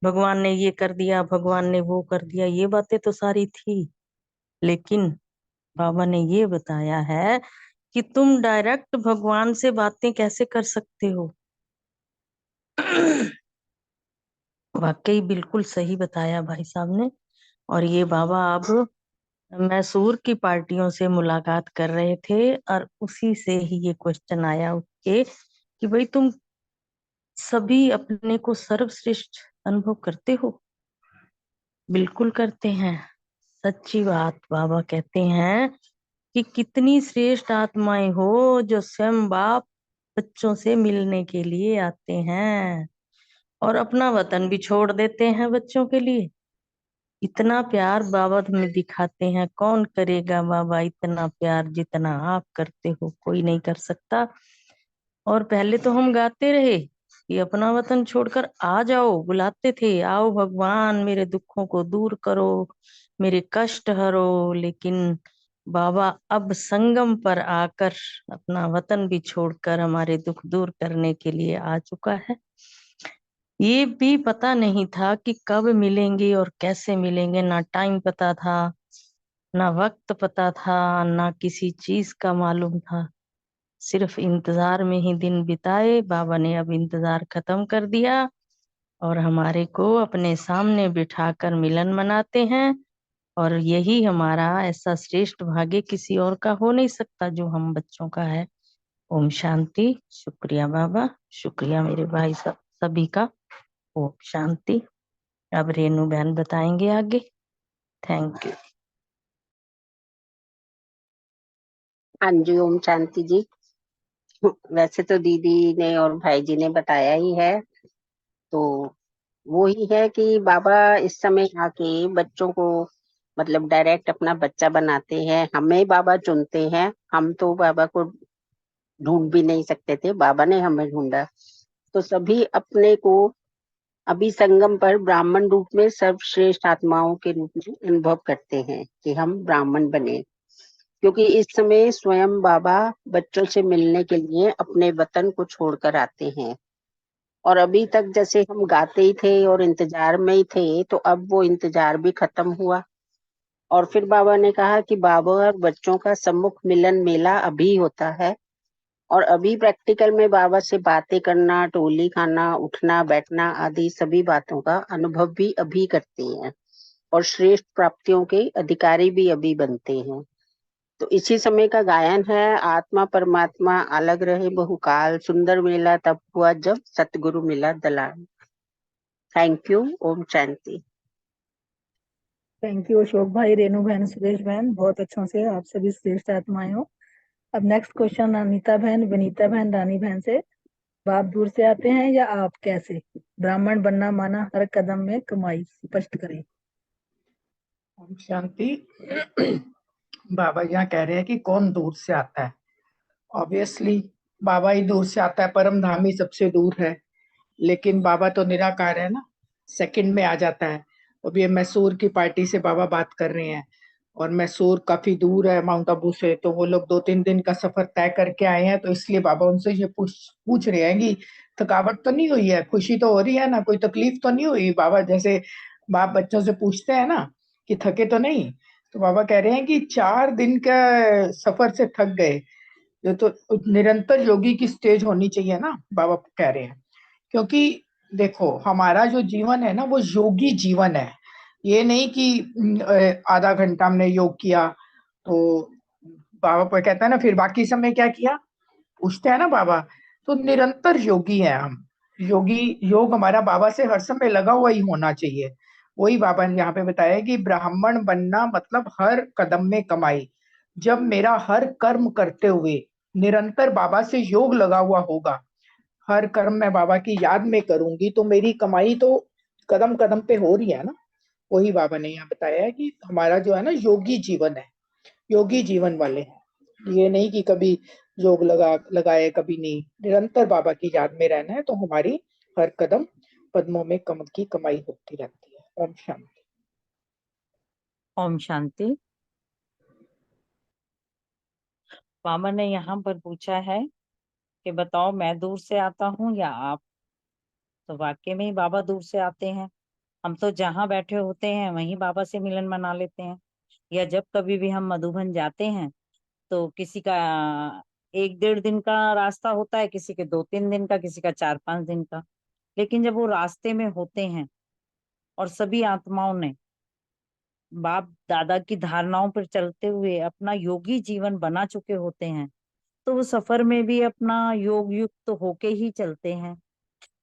भगवान ने ये कर दिया, भगवान ने वो कर दिया, ये बातें तो सारी थी। लेकिन बाबा ने ये बताया है कि तुम डायरेक्ट भगवान से बातें कैसे कर सकते हो। वाकई बिल्कुल सही बताया भाई साहब ने। और ये बाबा अब मैसूर की पार्टियों से मुलाकात कर रहे थे, और उसी से ही ये क्वेश्चन आया उसके कि भाई तुम सभी अपने को सर्वश्रेष्ठ अनुभव करते हो। बिल्कुल करते हैं, सच्ची बात। बाबा कहते हैं कि कितनी श्रेष्ठ आत्माएं हो जो स्वयं बाप बच्चों से मिलने के लिए आते हैं और अपना वतन भी छोड़ देते हैं बच्चों के लिए। इतना प्यार बाबा हमें दिखाते हैं। कौन करेगा बाबा इतना प्यार जितना आप करते हो, कोई नहीं कर सकता। और पहले तो हम गाते रहे कि अपना वतन छोड़कर आ जाओ, बुलाते थे, आओ भगवान मेरे दुखों को दूर करो, मेरे कष्ट हरो। लेकिन बाबा अब संगम पर आकर अपना वतन भी छोड़कर हमारे दुख दूर करने के लिए आ चुका है। ये भी पता नहीं था कि कब मिलेंगे और कैसे मिलेंगे, ना टाइम पता था, ना वक्त पता था, ना किसी चीज का मालूम था। सिर्फ इंतजार में ही दिन बिताए। बाबा ने अब इंतजार खत्म कर दिया और हमारे को अपने सामने बिठाकर मिलन मनाते हैं। और यही हमारा ऐसा श्रेष्ठ भाग्य किसी और का हो नहीं सकता जो हम बच्चों का है। ओम शांति। शुक्रिया बाबा, शुक्रिया मेरे भाई सब सभी का। ओम शांति। अब रेनू बहन बताएंगे आगे। Thank you. हाँ जी, ओम शांति जी। वैसे तो दीदी ने और भाई जी ने बताया ही है, तो वो ही है कि बाबा इस समय आके बच्चों को मतलब डायरेक्ट अपना बच्चा बनाते हैं। हमें बाबा चुनते हैं, हम तो बाबा को ढूंढ भी नहीं सकते थे, बाबा ने हमें ढूंढा। तो सभी अपने को अभी संगम पर ब्राह्मण रूप में सर्वश्रेष्ठ आत्माओं के रूप में अनुभव करते हैं कि हम ब्राह्मण बने, क्योंकि इस समय स्वयं बाबा बच्चों से मिलने के लिए अपने वतन को छोड़कर आते हैं। और अभी तक जैसे हम गाते ही थे और इंतजार में ही थे, तो अब वो इंतजार भी खत्म हुआ। और फिर बाबा ने कहा कि बाबा और बच्चों का सम्मुख मिलन मेला अभी होता है। और अभी प्रैक्टिकल में बाबा से बातें करना, टोली खाना, उठना बैठना आदि सभी बातों का अनुभव भी अभी करते हैं, और श्रेष्ठ प्राप्तियों के अधिकारी भी अभी बनते हैं। तो इसी समय का गायन है, आत्मा परमात्मा अलग रहे बहुकाल, सुंदर मेला तब हुआ जब सतगुरु मिला दलाल। Thank you. ओम शांति। थैंक यू अशोक भाई, रेनू बहन, सुरेश बहन, बहुत अच्छों से आप सभी श्रेष्ठ आत्माएं हो। अब नेक्स्ट क्वेश्चन अनीता बहन, विनीता बहन, रानी बहन से। बाप दूर से आते हैं या आप? कैसे? ब्राह्मण बनना माना हर कदम में कमाई, स्पष्ट करें। ओम शांति। बाबा यहाँ कह रहे हैं कि कौन दूर से आता है। ऑब्वियसली बाबा ही दूर से आता है, परम धाम ही सबसे दूर है। लेकिन बाबा तो निराकार है ना, सेकंड में आ जाता है। अभी मैसूर की पार्टी से बाबा बात कर रहे हैं, और मैसूर काफी दूर है माउंट आबू से, तो वो लोग 2-3 दिन का सफर तय करके आए हैं। तो इसलिए बाबा उनसे ये पूछ रहे हैं कि थकावट तो नहीं हुई है, खुशी तो हो रही है ना, कोई तकलीफ तो नहीं हुई। बाबा जैसे बाप बच्चों से पूछते हैं ना कि थके तो नहीं, तो बाबा कह रहे हैं कि 4 दिन का सफर से थक गए। ये तो निरंतर योगी की स्टेज होनी चाहिए ना, बाबा कह रहे हैं। क्योंकि देखो हमारा जो जीवन है ना वो योगी जीवन है। ये नहीं कि आधा घंटा हमने योग किया तो बाबा पर कहता है ना फिर बाकी समय क्या किया, पूछते हैं ना बाबा। तो निरंतर योगी है हम। योगी योग हमारा बाबा से हर समय लगा हुआ ही होना चाहिए। वही बाबा ने यहाँ पे बताया कि ब्राह्मण बनना मतलब हर कदम में कमाई। जब मेरा हर कर्म करते हुए निरंतर बाबा से योग लगा हुआ होगा, हर कर्म मैं बाबा की याद में करूंगी, तो मेरी कमाई तो कदम कदम पे हो रही है ना। वही बाबा ने यहाँ बताया है कि हमारा जो है ना योगी जीवन है, योगी जीवन वाले हैं। ये नहीं कि कभी योग लगाए कभी नहीं, निरंतर बाबा की याद में रहना है, तो हमारी हर कदम पद्मों में कमल की कमाई होती रहती है। ओम शांति। ओम शांति। मामा ने यहाँ पर पूछा है कि बताओ मैं दूर से आता हूँ या आप? तो वाकई में ही बाबा दूर से आते हैं। हम तो जहाँ बैठे होते हैं वहीं बाबा से मिलन मना लेते हैं। या जब कभी भी हम मधुबन जाते हैं तो किसी का 1-1.5 दिन का रास्ता होता है, किसी के 2-3 दिन का, किसी का 4-5 दिन का। लेकिन जब वो रास्ते में होते हैं और सभी आत्माओं ने बाप दादा की धारणाओं पर चलते हुए अपना योगी जीवन बना चुके होते हैं, तो वो सफर में भी अपना योग युक्त तो होके ही चलते हैं।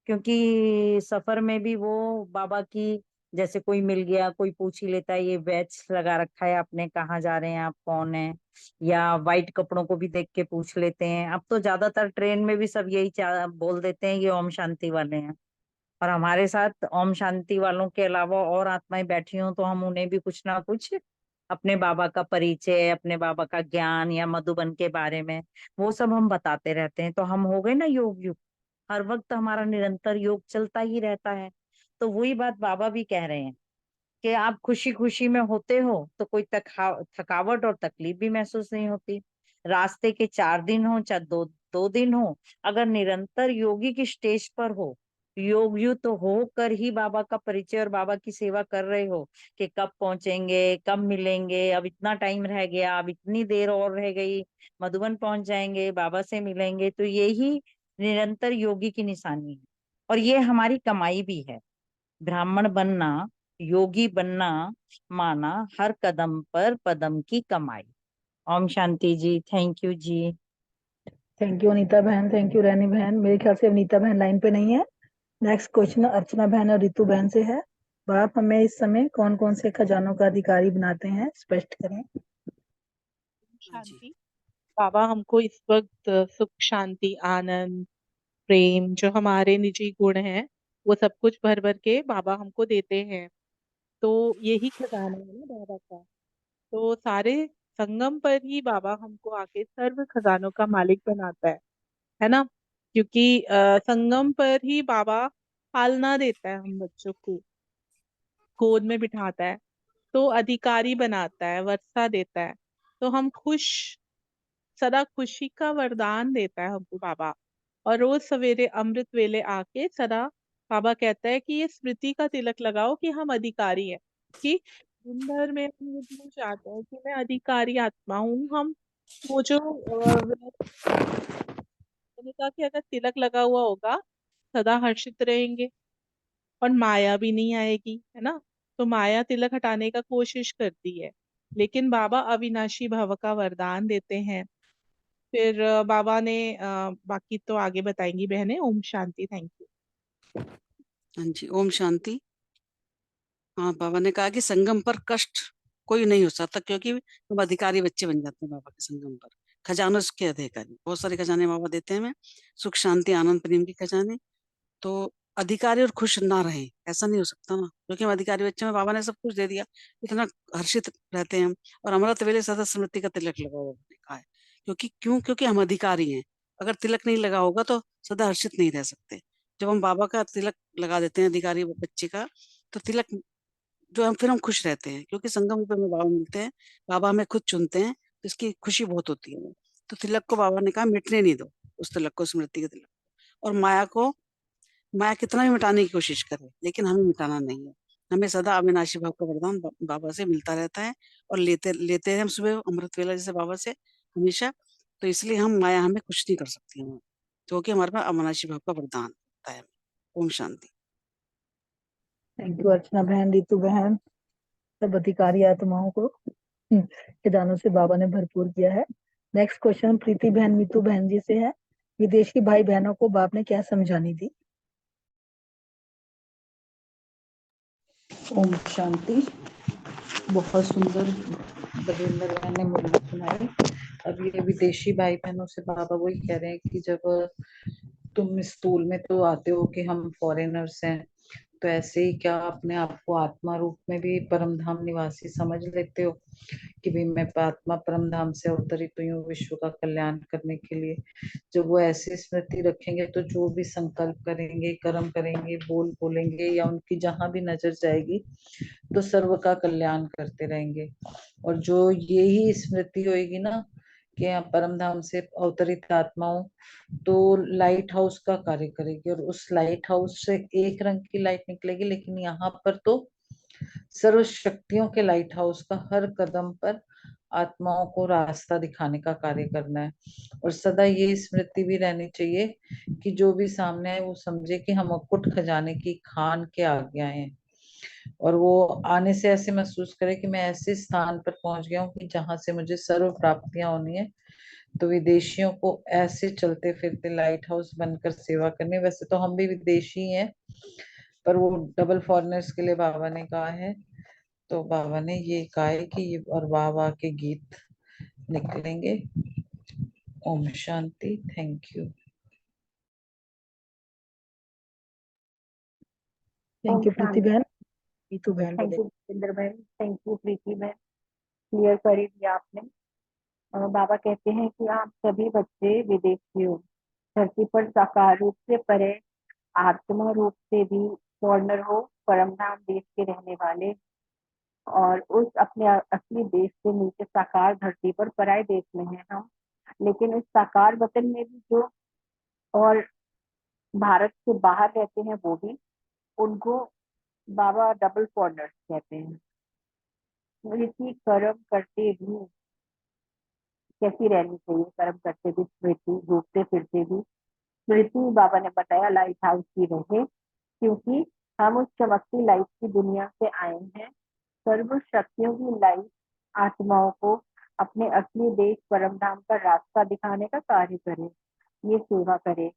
क्योंकि सफर में भी वो बाबा की, जैसे कोई मिल गया, कोई पूछ ही लेता है ये बैच लगा रखा है आपने, कहाँ जा रहे हैं, आप कौन है, या वाइट कपड़ों को भी देख के पूछ लेते हैं। अब तो ज्यादातर ट्रेन में भी सब यही बोल देते हैं ये ओम शांति वाले हैं। और हमारे साथ ओम शांति वालों के अलावा और आत्माएं बैठी हों तो हम उन्हें भी कुछ ना कुछ अपने बाबा का परिचय, अपने बाबा का ज्ञान या मधुबन के बारे में वो सब हम बताते रहते हैं। तो हम हो गए ना योग युक्त, हर वक्त हमारा निरंतर योग चलता ही रहता है। तो वही बात बाबा भी कह रहे हैं कि आप खुशी खुशी में होते हो तो कोई थकावट और तकलीफ भी महसूस नहीं होती। रास्ते के 4 दिन हो चाहे 2 दिन हो, अगर निरंतर योगी की स्टेज पर हो, योगयु तो होकर ही बाबा का परिचय और बाबा की सेवा कर रहे हो कि कब पहुंचेंगे, कब मिलेंगे, अब इतना टाइम रह गया, अब इतनी देर और रह गई, मधुबन पहुंच जाएंगे, बाबा से मिलेंगे, तो यही निरंतर योगी की निशानी है। और ये हमारी कमाई भी है। ब्राह्मण बनना, योगी बनना माना हर कदम पर पदम की कमाई। ओम शांति जी। थैंक यू जी। थैंक यू अनीता बहन, थैंक यू रानी बहन। मेरे ख्याल से अनीता बहन लाइन पे नहीं है। नेक्स्ट क्वेश्चन अर्चना बहन और रितु बहन से है। बाप हमें इस समय कौन कौन से खजानों का अधिकारी बनाते हैं, स्पष्ट करें। हाँ जी। शांति। बाबा हमको इस वक्त सुख, शांति, आनंद, प्रेम, जो हमारे निजी गुण हैं, वो सब कुछ भर भर के बाबा हमको देते हैं। तो यही खजाना है ना बाबा का। तो सारे संगम पर ही बाबा हमको आके सर्व खजानों का मालिक बनाता है ना। क्योंकि संगम पर ही बाबा पालना देता है, हम बच्चों को गोद में बिठाता है, तो अधिकारी बनाता है, वर्षा देता है। तो हम खुश, सदा खुशी का वरदान देता है हमको बाबा। और रोज सवेरे अमृत वेले आके सदा बाबा कहता है कि ये स्मृति का तिलक लगाओ कि हम अधिकारी हैं। कि दिन भर में हम ये भूल जाते हैं कि मैं अधिकारी आत्मा हूँ। हम वो जो मैंने कहा कि अगर तिलक लगा हुआ होगा सदा हर्षित रहेंगे और माया भी नहीं आएगी, है ना। तो माया तिलक हटाने का कोशिश करती है, लेकिन बाबा अविनाशी भव का वरदान देते हैं। फिर बाबा ने बाकी तो आगे बताएंगी बहनें। ओम शांति। Thank you. हाँ जी, ओम शांति। हाँ, बाबा ने कहा कि संगम पर कष्ट कोई नहीं हो सकता, क्योंकि हम अधिकारी बच्चे बन जाते हैं बाबा के संगम पर। खजानों के अधिकारी, बहुत सारे खजाने बाबा देते हैं हमें, सुख शांति आनंद प्रेम के खजाने। तो अधिकारी और खुश ना रहे, ऐसा नहीं हो सकता ना, क्योंकि हम अधिकारी बच्चे में बाबा ने सब कुछ दे दिया, इतना हर्षित रहते हैं हम। और अमृत वेले सदा स्मृति का तिलक लगाओ, बाबा ने कहा है। क्योंकि हम अधिकारी हैं। अगर तिलक नहीं लगा होगा तो सदा हर्षित नहीं रह सकते। जब हम बाबा का तिलक लगा देते हैं अधिकारी बच्चे का, तो तिलक जो हम फिर हम खुश रहते हैं, क्योंकि संगम रूप में बाबा मिलते हैं, बाबा हमें खुद चुनते हैं, तो इसकी खुशी बहुत होती है। तो तिलक को बाबा ने कहा मिटने नहीं दो, उस तिलक को, स्मृति के तिलक। और माया कितना भी मिटाने की कोशिश करे, लेकिन हमें मिटाना नहीं है। हमें सदा अविनाशी भाव का वरदान बाबा से मिलता रहता है, और लेते लेते हैं हम सुबह अमृत वेला जैसे बाबा से हमेशा। तो इसलिए हम माया हमें कुछ नहीं कर सकती है, क्योंकि हमारे पास अविनाशी भाव का वरदान होता है। ओम शांति। थैंक यू अर्चना बहन, रितु बहन, सब अधिकारी आत्माओं को खजानों से बाबा ने भरपूर किया है। नेक्स्ट क्वेश्चन प्रीति बहन, मीतू बहन जी से है। विदेशी भाई बहनों को बाप ने क्या समझानी थी? ओम शांति। बहुत सुंदर बजेंद्र बहन ने मुझे सुनाई। अब ये विदेशी भाई बहनों से बाबा वही कह रहे हैं कि जब तुम स्थूल में तो आते हो कि हम फॉरेनर्स हैं, तो ऐसे ही क्या अपने आप को आत्मा रूप में भी परम धाम निवासी समझ लेते हो कि भाई मैं आत्मा परम धाम से अवतरित हुई हूँ विश्व का कल्याण करने के लिए। जब वो ऐसी स्मृति रखेंगे तो जो भी संकल्प करेंगे, कर्म करेंगे, बोलेंगे या उनकी जहां भी नजर जाएगी तो सर्व का कल्याण करते रहेंगे। और जो यही स्मृति होगी ना कि परम धाम से अवतरित आत्माओं, तो लाइट हाउस का कार्य करेगी, और उस लाइट हाउस से एक रंग की लाइट निकलेगी, लेकिन यहाँ पर तो सर्व शक्तियों के लाइट हाउस का हर कदम पर आत्माओं को रास्ता दिखाने का कार्य करना है। और सदा ये स्मृति भी रहनी चाहिए कि जो भी सामने आए वो समझे कि हम अकुट खजाने की खान के आगे आए हैं, और वो आने से ऐसे महसूस करे कि मैं ऐसे स्थान पर पहुंच गया हूँ कि जहां से मुझे सर्व प्राप्तियां होनी है। तो विदेशियों को ऐसे चलते फिरते लाइट हाउस बनकर सेवा करनी। वैसे तो हम भी विदेशी हैं, पर वो डबल फॉरेनर्स के लिए बाबा ने कहा है। तो बाबा ने ये कहा है कि ये और वाह वाह के गीत निकलेंगे। ओम शांति। Thank you. Thank you Priti बहन। मीतू बहन थैंक बोले। यू जितेंद्र बहन, थैंक यू प्रीति बहन, क्लियर कर ही दिया आपने। बाबा कहते हैं कि आप सभी बच्चे विदेशी हो, धरती पर साकार रूप से परे आत्मा रूप से भी फॉरनर हो, परम धाम देश के रहने वाले, और उस अपने असली देश से नीचे साकार धरती पर पराये देश में हैं हम। लेकिन इस साकार वतन में भी जो और भारत से बाहर रहते हैं वो भी, उनको बाबा डबल फॉरनर्स कहते हैं। स्मृति कर्म करते भी कैसी रहनी चाहिए, कर्म करते भी स्मृति, डूबते फिरते भी स्मृति, बाबा ने बताया लाइट हाउस की रहे, क्योंकि हम उस चमकती लाइट की दुनिया से आए हैं। सर्व शक्तियों की लाइट आत्माओं को अपने असली देश परम धाम का रास्ता दिखाने का कार्य करे, ये सेवा करे।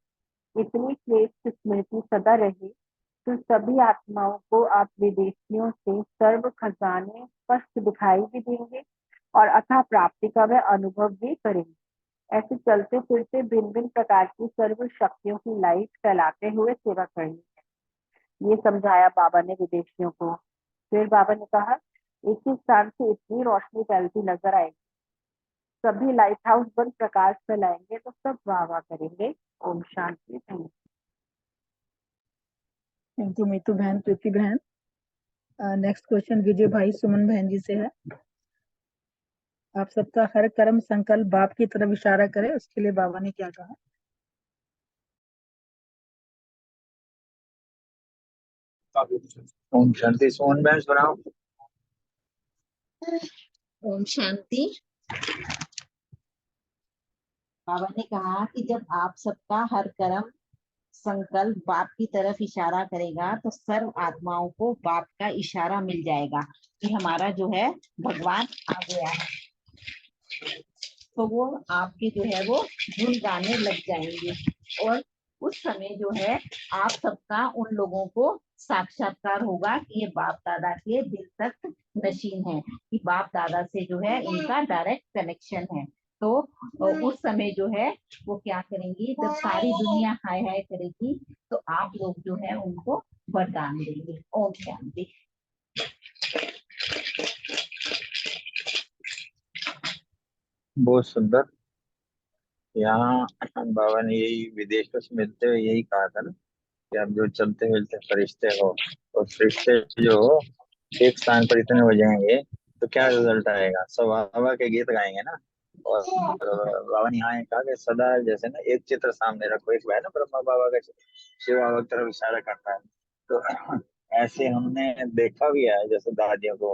इतनी श्रेष्ठ स्मृति सदा रहे तो सभी आत्माओं को आप विदेशियों से सर्व खजाने स्पष्ट दिखाई भी देंगे और अथाह प्राप्ति का वह अनुभव भी करेंगे। ऐसे चलते फिरते भिन्न भिन्न प्रकार की सर्व शक्तियों की लाइट फैलाते हुए सेवा करनी है, ये समझाया बाबा ने विदेशियों को। फिर बाबा ने कहा एक ही स्थान से इतनी रोशनी फैलती नजर आएगी, सभी लाइट हाउस बन प्रकाश फैलाएंगे तो सब वाह वाह करेंगे। ओम शांति। थैंक यू मीतू बहन, प्रीति बहन। नेक्स्ट क्वेश्चन विजय भाई सुमन बहन जी से है। आप सबका हर कर्म संकल्प बाप की तरफ इशारा करे, उसके लिए बाबा ने क्या कहा? ओम शांति। सोन बहन सुनाओ। ओम शांति। बाबा ने कहा कि जब आप सबका हर कर्म संकल्प बाप की तरफ इशारा करेगा तो सर्व आत्माओं को बाप का इशारा मिल जाएगा कि हमारा जो है भगवान आ गया है, तो वो आपके जो है वो गुण गाने लग जाएंगे। और उस समय जो है आप सबका उन लोगों को साक्षात्कार होगा कि ये बाप दादा के दिल तक नशीन है, कि बाप दादा से जो है इनका डायरेक्ट कनेक्शन है। तो उस समय जो है वो क्या करेंगी, जब सारी दुनिया हाय हाय करेगी तो आप लोग जो है उनको वरदान देंगे। ओम शांति। बहुत सुंदर। यहाँ बाबा ने यही विदेशों से मिलते हुए यही कहा था ना कि आप जो चलते मिलते फरिश्ते हो, और फरिश्ते जो हो एक स्थान पर इतने हो जाएंगे तो क्या रिजल्ट आएगा। सब बाबा के गीत गाएंगे ना। और बाबा ने यहाँ कहा कि सदा जैसे ना एक चित्र सामने रखो। एक है ना ब्रह्मा बाबा का चित्र, शिव बाबा की तरफ इशारा करता है। तो ऐसे हमने देखा भी है, जैसे दादियों को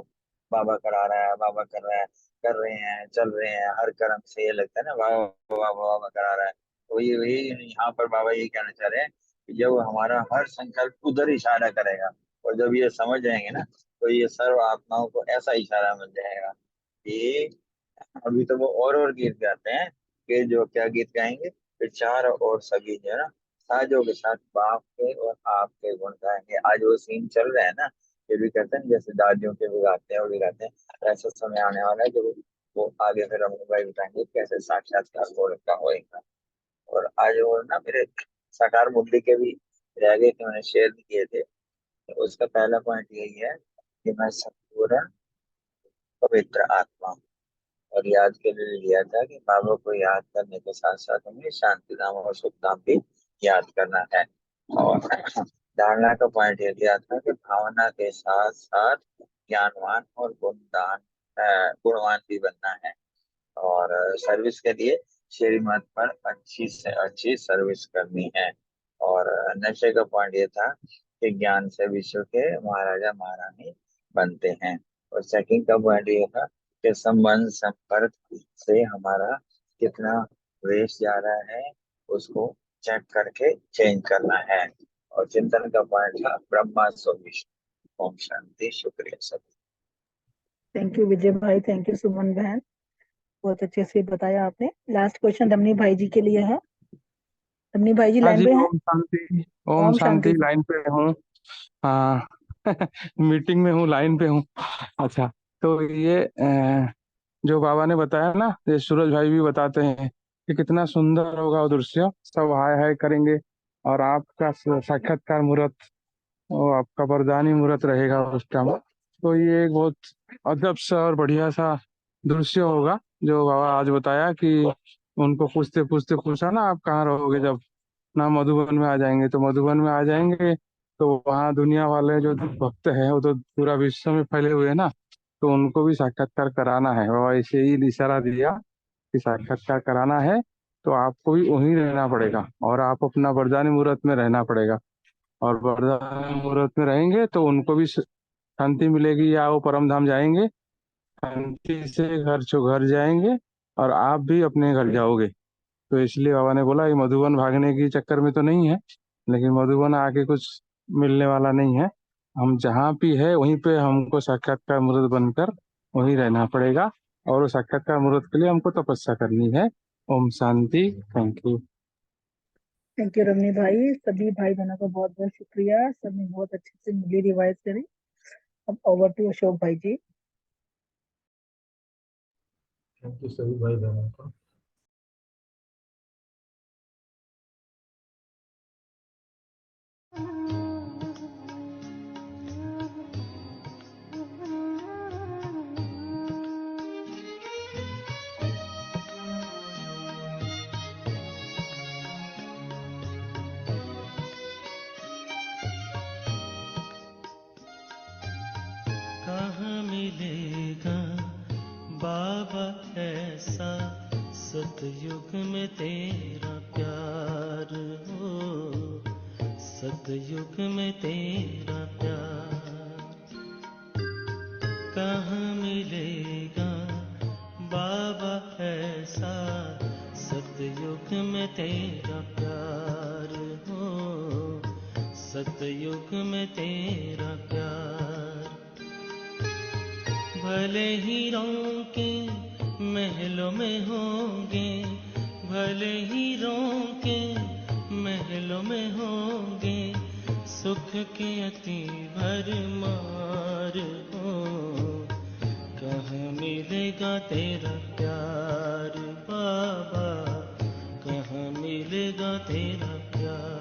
बाबा करा रहा है, बाबा कर रहा है, कर रहे हैं, चल रहे हैं, हर कर्म से ये लगता है ना बाबा बाबा बाबा करा रहा है। वही वही यहाँ पर बाबा यही कहना चाह रहे हैं कि जब हमारा हर संकल्प उधर इशारा करेगा, और जब ये समझ जाएंगे ना, तो ये सर्व आत्माओं को ऐसा इशारा मिल जाएगा कि अभी तो वो और गीत गाते हैं कि जो क्या गीत गाएंगे, विचार और सभी जो है ना साजों के साथ बाप के और आपके गुण गाएंगे। आज वो सीन चल रहा है ना, ये भी कहते हैं जैसे दादियों के भी गाते हैं, वो भी गाते हैं। ऐसा समय आने वाला है जब वो आगे फिर हम भाई बताएंगे कैसे साक्षात्कार का होएगा। और आज वो ना मेरे साकार मुद्दे के भी रह गए कि मैंने शेयर नहीं किए थे। तो उसका पहला पॉइंट यही है कि मैं संपूर्ण पवित्र आत्मा हूँ। और याद के लिए लिया था कि बाबा को याद करने के साथ साथ हमें शांति धाम और सुख धाम भी याद करना है। और धारणा का पॉइंट ये दिया था कि भावना के साथ साथ ज्ञानवान और गुणवान भी बनना है। और सर्विस के लिए श्रीमत पर अच्छी से अच्छी सर्विस करनी है। और नशे का पॉइंट ये था कि ज्ञान से विश्व के महाराजा महारानी बनते हैं। और सेकंड का पॉइंट ये था कि संबंध संपर्क से हमारा कितना वेस्ट जा रहा है उसको चेक करके चेंज करना है। और चिंतन का पॉइंट था ब्रह्मा सोल्यूशन। ओम शांति। शुक्रिया सभी। थैंक यू विजय भाई, थैंक यू सुमन बहन, बहुत अच्छे से बताया आपने। लास्ट क्वेश्चन रमनी भाई जी के लिए है। रमनी भाई जी हाँ लाइन जी, पे हैं? ओम शांति। ओम ओम शांति। शांति। लाइन पे हूँ। हाँ मीटिंग में हूँ, लाइन पे हूँ। अच्छा, तो ये जो बाबा ने बताया ना, ये सूरज भाई भी बताते हैं कि कितना सुंदर होगा वो दृश्य। सब हाय हाय करेंगे और आपका साक्षात्कार मुहूर्त, वो आपका वरदानी मुहूर्त रहेगा उस टाइम। तो ये एक बहुत अदब सा और बढ़िया सा दृश्य होगा जो बाबा आज बताया कि उनको पूछते पूछते पूछा ना, आप कहाँ रहोगे जब ना मधुबन में आ जाएंगे। तो मधुबन में आ जाएंगे तो वहाँ दुनिया वाले जो भक्त हैं वो तो पूरा विश्व में फैले हुए हैं ना, तो उनको भी साक्षात्कार कराना है। बाबा ऐसे ही इशारा दिया कि साक्षात्कार कराना है तो आपको भी वहीं रहना पड़ेगा और आप अपना वरदानी मुहूर्त में रहना पड़ेगा। और वरदानी मुहूर्त में रहेंगे तो उनको भी शांति मिलेगी, या वो परम धाम जाएंगे शांति से, घर जो घर जाएंगे और आप भी अपने घर जाओगे। तो इसलिए बाबा ने बोला ये मधुबन भागने के चक्कर में तो नहीं है, लेकिन मधुबन आके कुछ मिलने वाला नहीं है। हम जहाँ भी है वहीं पे हमको साक्षात्कार मुहूर्त बनकर वहीं रहना पड़ेगा, और उस साक्षात्कार मुहूर्त के लिए हमको तपस्या करनी है। ओम शांति। Thank you. Thank you Ramni भाई। सभी भाई बहनों का बहुत बहुत शुक्रिया, सबने बहुत अच्छे से मुरली रिवाइज करी। अब ओवर टू अशोक भाई जी। थैंक यू सभी भाई बहनों को। कहाँ मिलेगा बाबा ऐसा सतयुग में तेरा प्यार हो, सतयुग में तेरा प्यार। कहाँ मिलेगा बाबा ऐसा सतयुग में तेरा प्यार हो, सतयुग में तेरा प्यार। भले हीरों के महलों में होंगे, भले हीरों के महलों में होंगे, सुख के अति भरमार हो, कहाँ मिलेगा तेरा प्यार बाबा, कहाँ मिलेगा तेरा प्यार।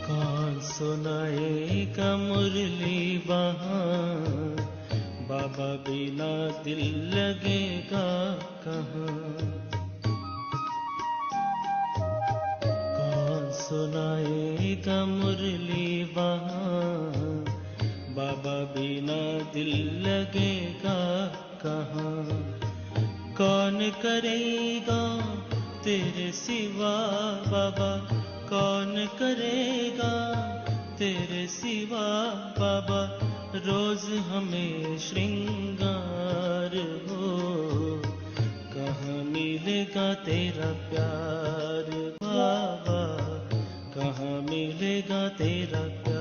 कौन सुनाएगा मुरली वहाँ, बाबा बिना दिल लगेगा कहाँ। कौन सुनाएगा मुरली वहाँ, बाबा बिना दिल लगेगा कहाँ। कौन करेगा तेरे सिवा बाबा, कौन करेगा तेरे सिवा बाबा, रोज हमें श्रृंगार हो। कहाँ मिलेगा तेरा प्यार बाबा, कहाँ मिलेगा तेरा प्यार।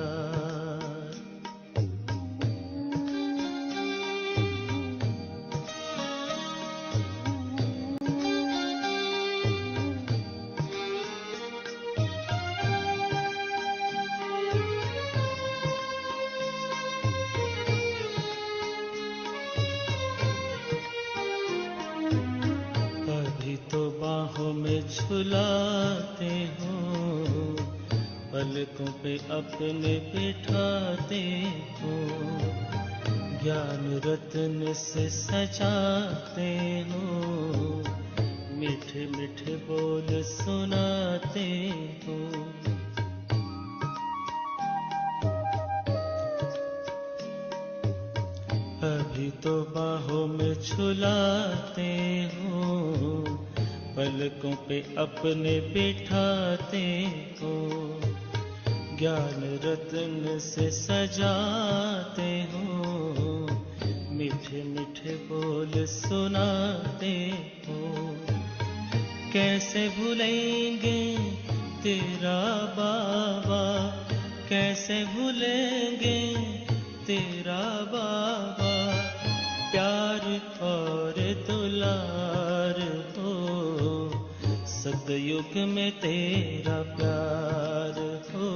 अभी तो बाहों में झुलाते हो, पलकों पे अपने बिठाते हो, ज्ञान रत्न से सजाते हो, मीठे मीठे बोल सुनाते हो। अभी तो बाहों में झुलाते हो, पलकों पे अपने बिठाते हो, ज्ञान रत्न से सजाते हो, मीठे मीठे बोल सुनाते हो। कैसे भूलेंगे तेरा बाबा, कैसे भूलेंगे तेरा बाबा, प्यार और दुलार हो। सतयुग में तेरा प्यार हो,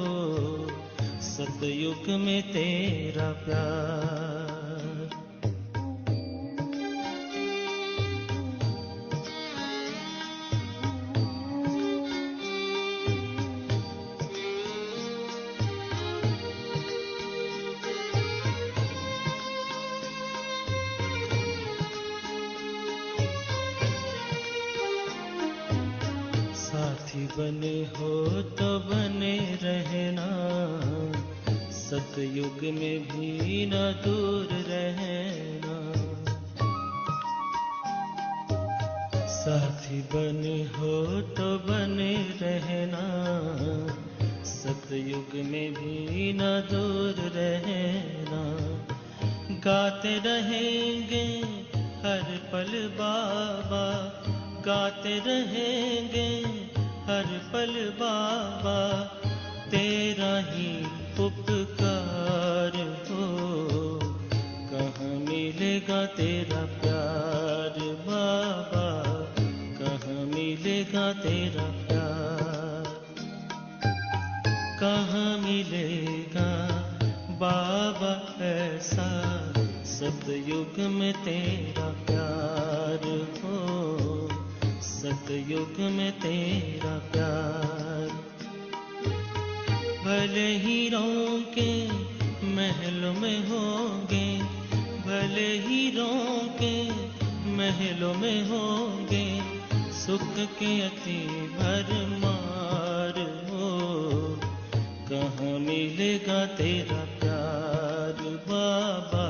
सतयुग में तेरा प्यार। साथी बने हो तो बने रहना, सतयुग में भी न दूर रहना। साथी बने हो तो बने रहना, सतयुग में भी न दूर रहना। गाते रहेंगे हर पल बाबा, गाते रहेंगे हर पल बाबा, तेरा ही उपकार हो। कहाँ मिलेगा तेरा प्यार बाबा, कहाँ मिलेगा तेरा प्यार। कहाँ मिलेगा बाबा ऐसा, सतयुग में तेरा प्यार हो, सतयुग में तेरा प्यार। भले हीरों के महलों में होंगे, भले हीरों के महलों में होंगे, सुख के अति भरमार हो। कहाँ मिलेगा तेरा प्यार बाबा,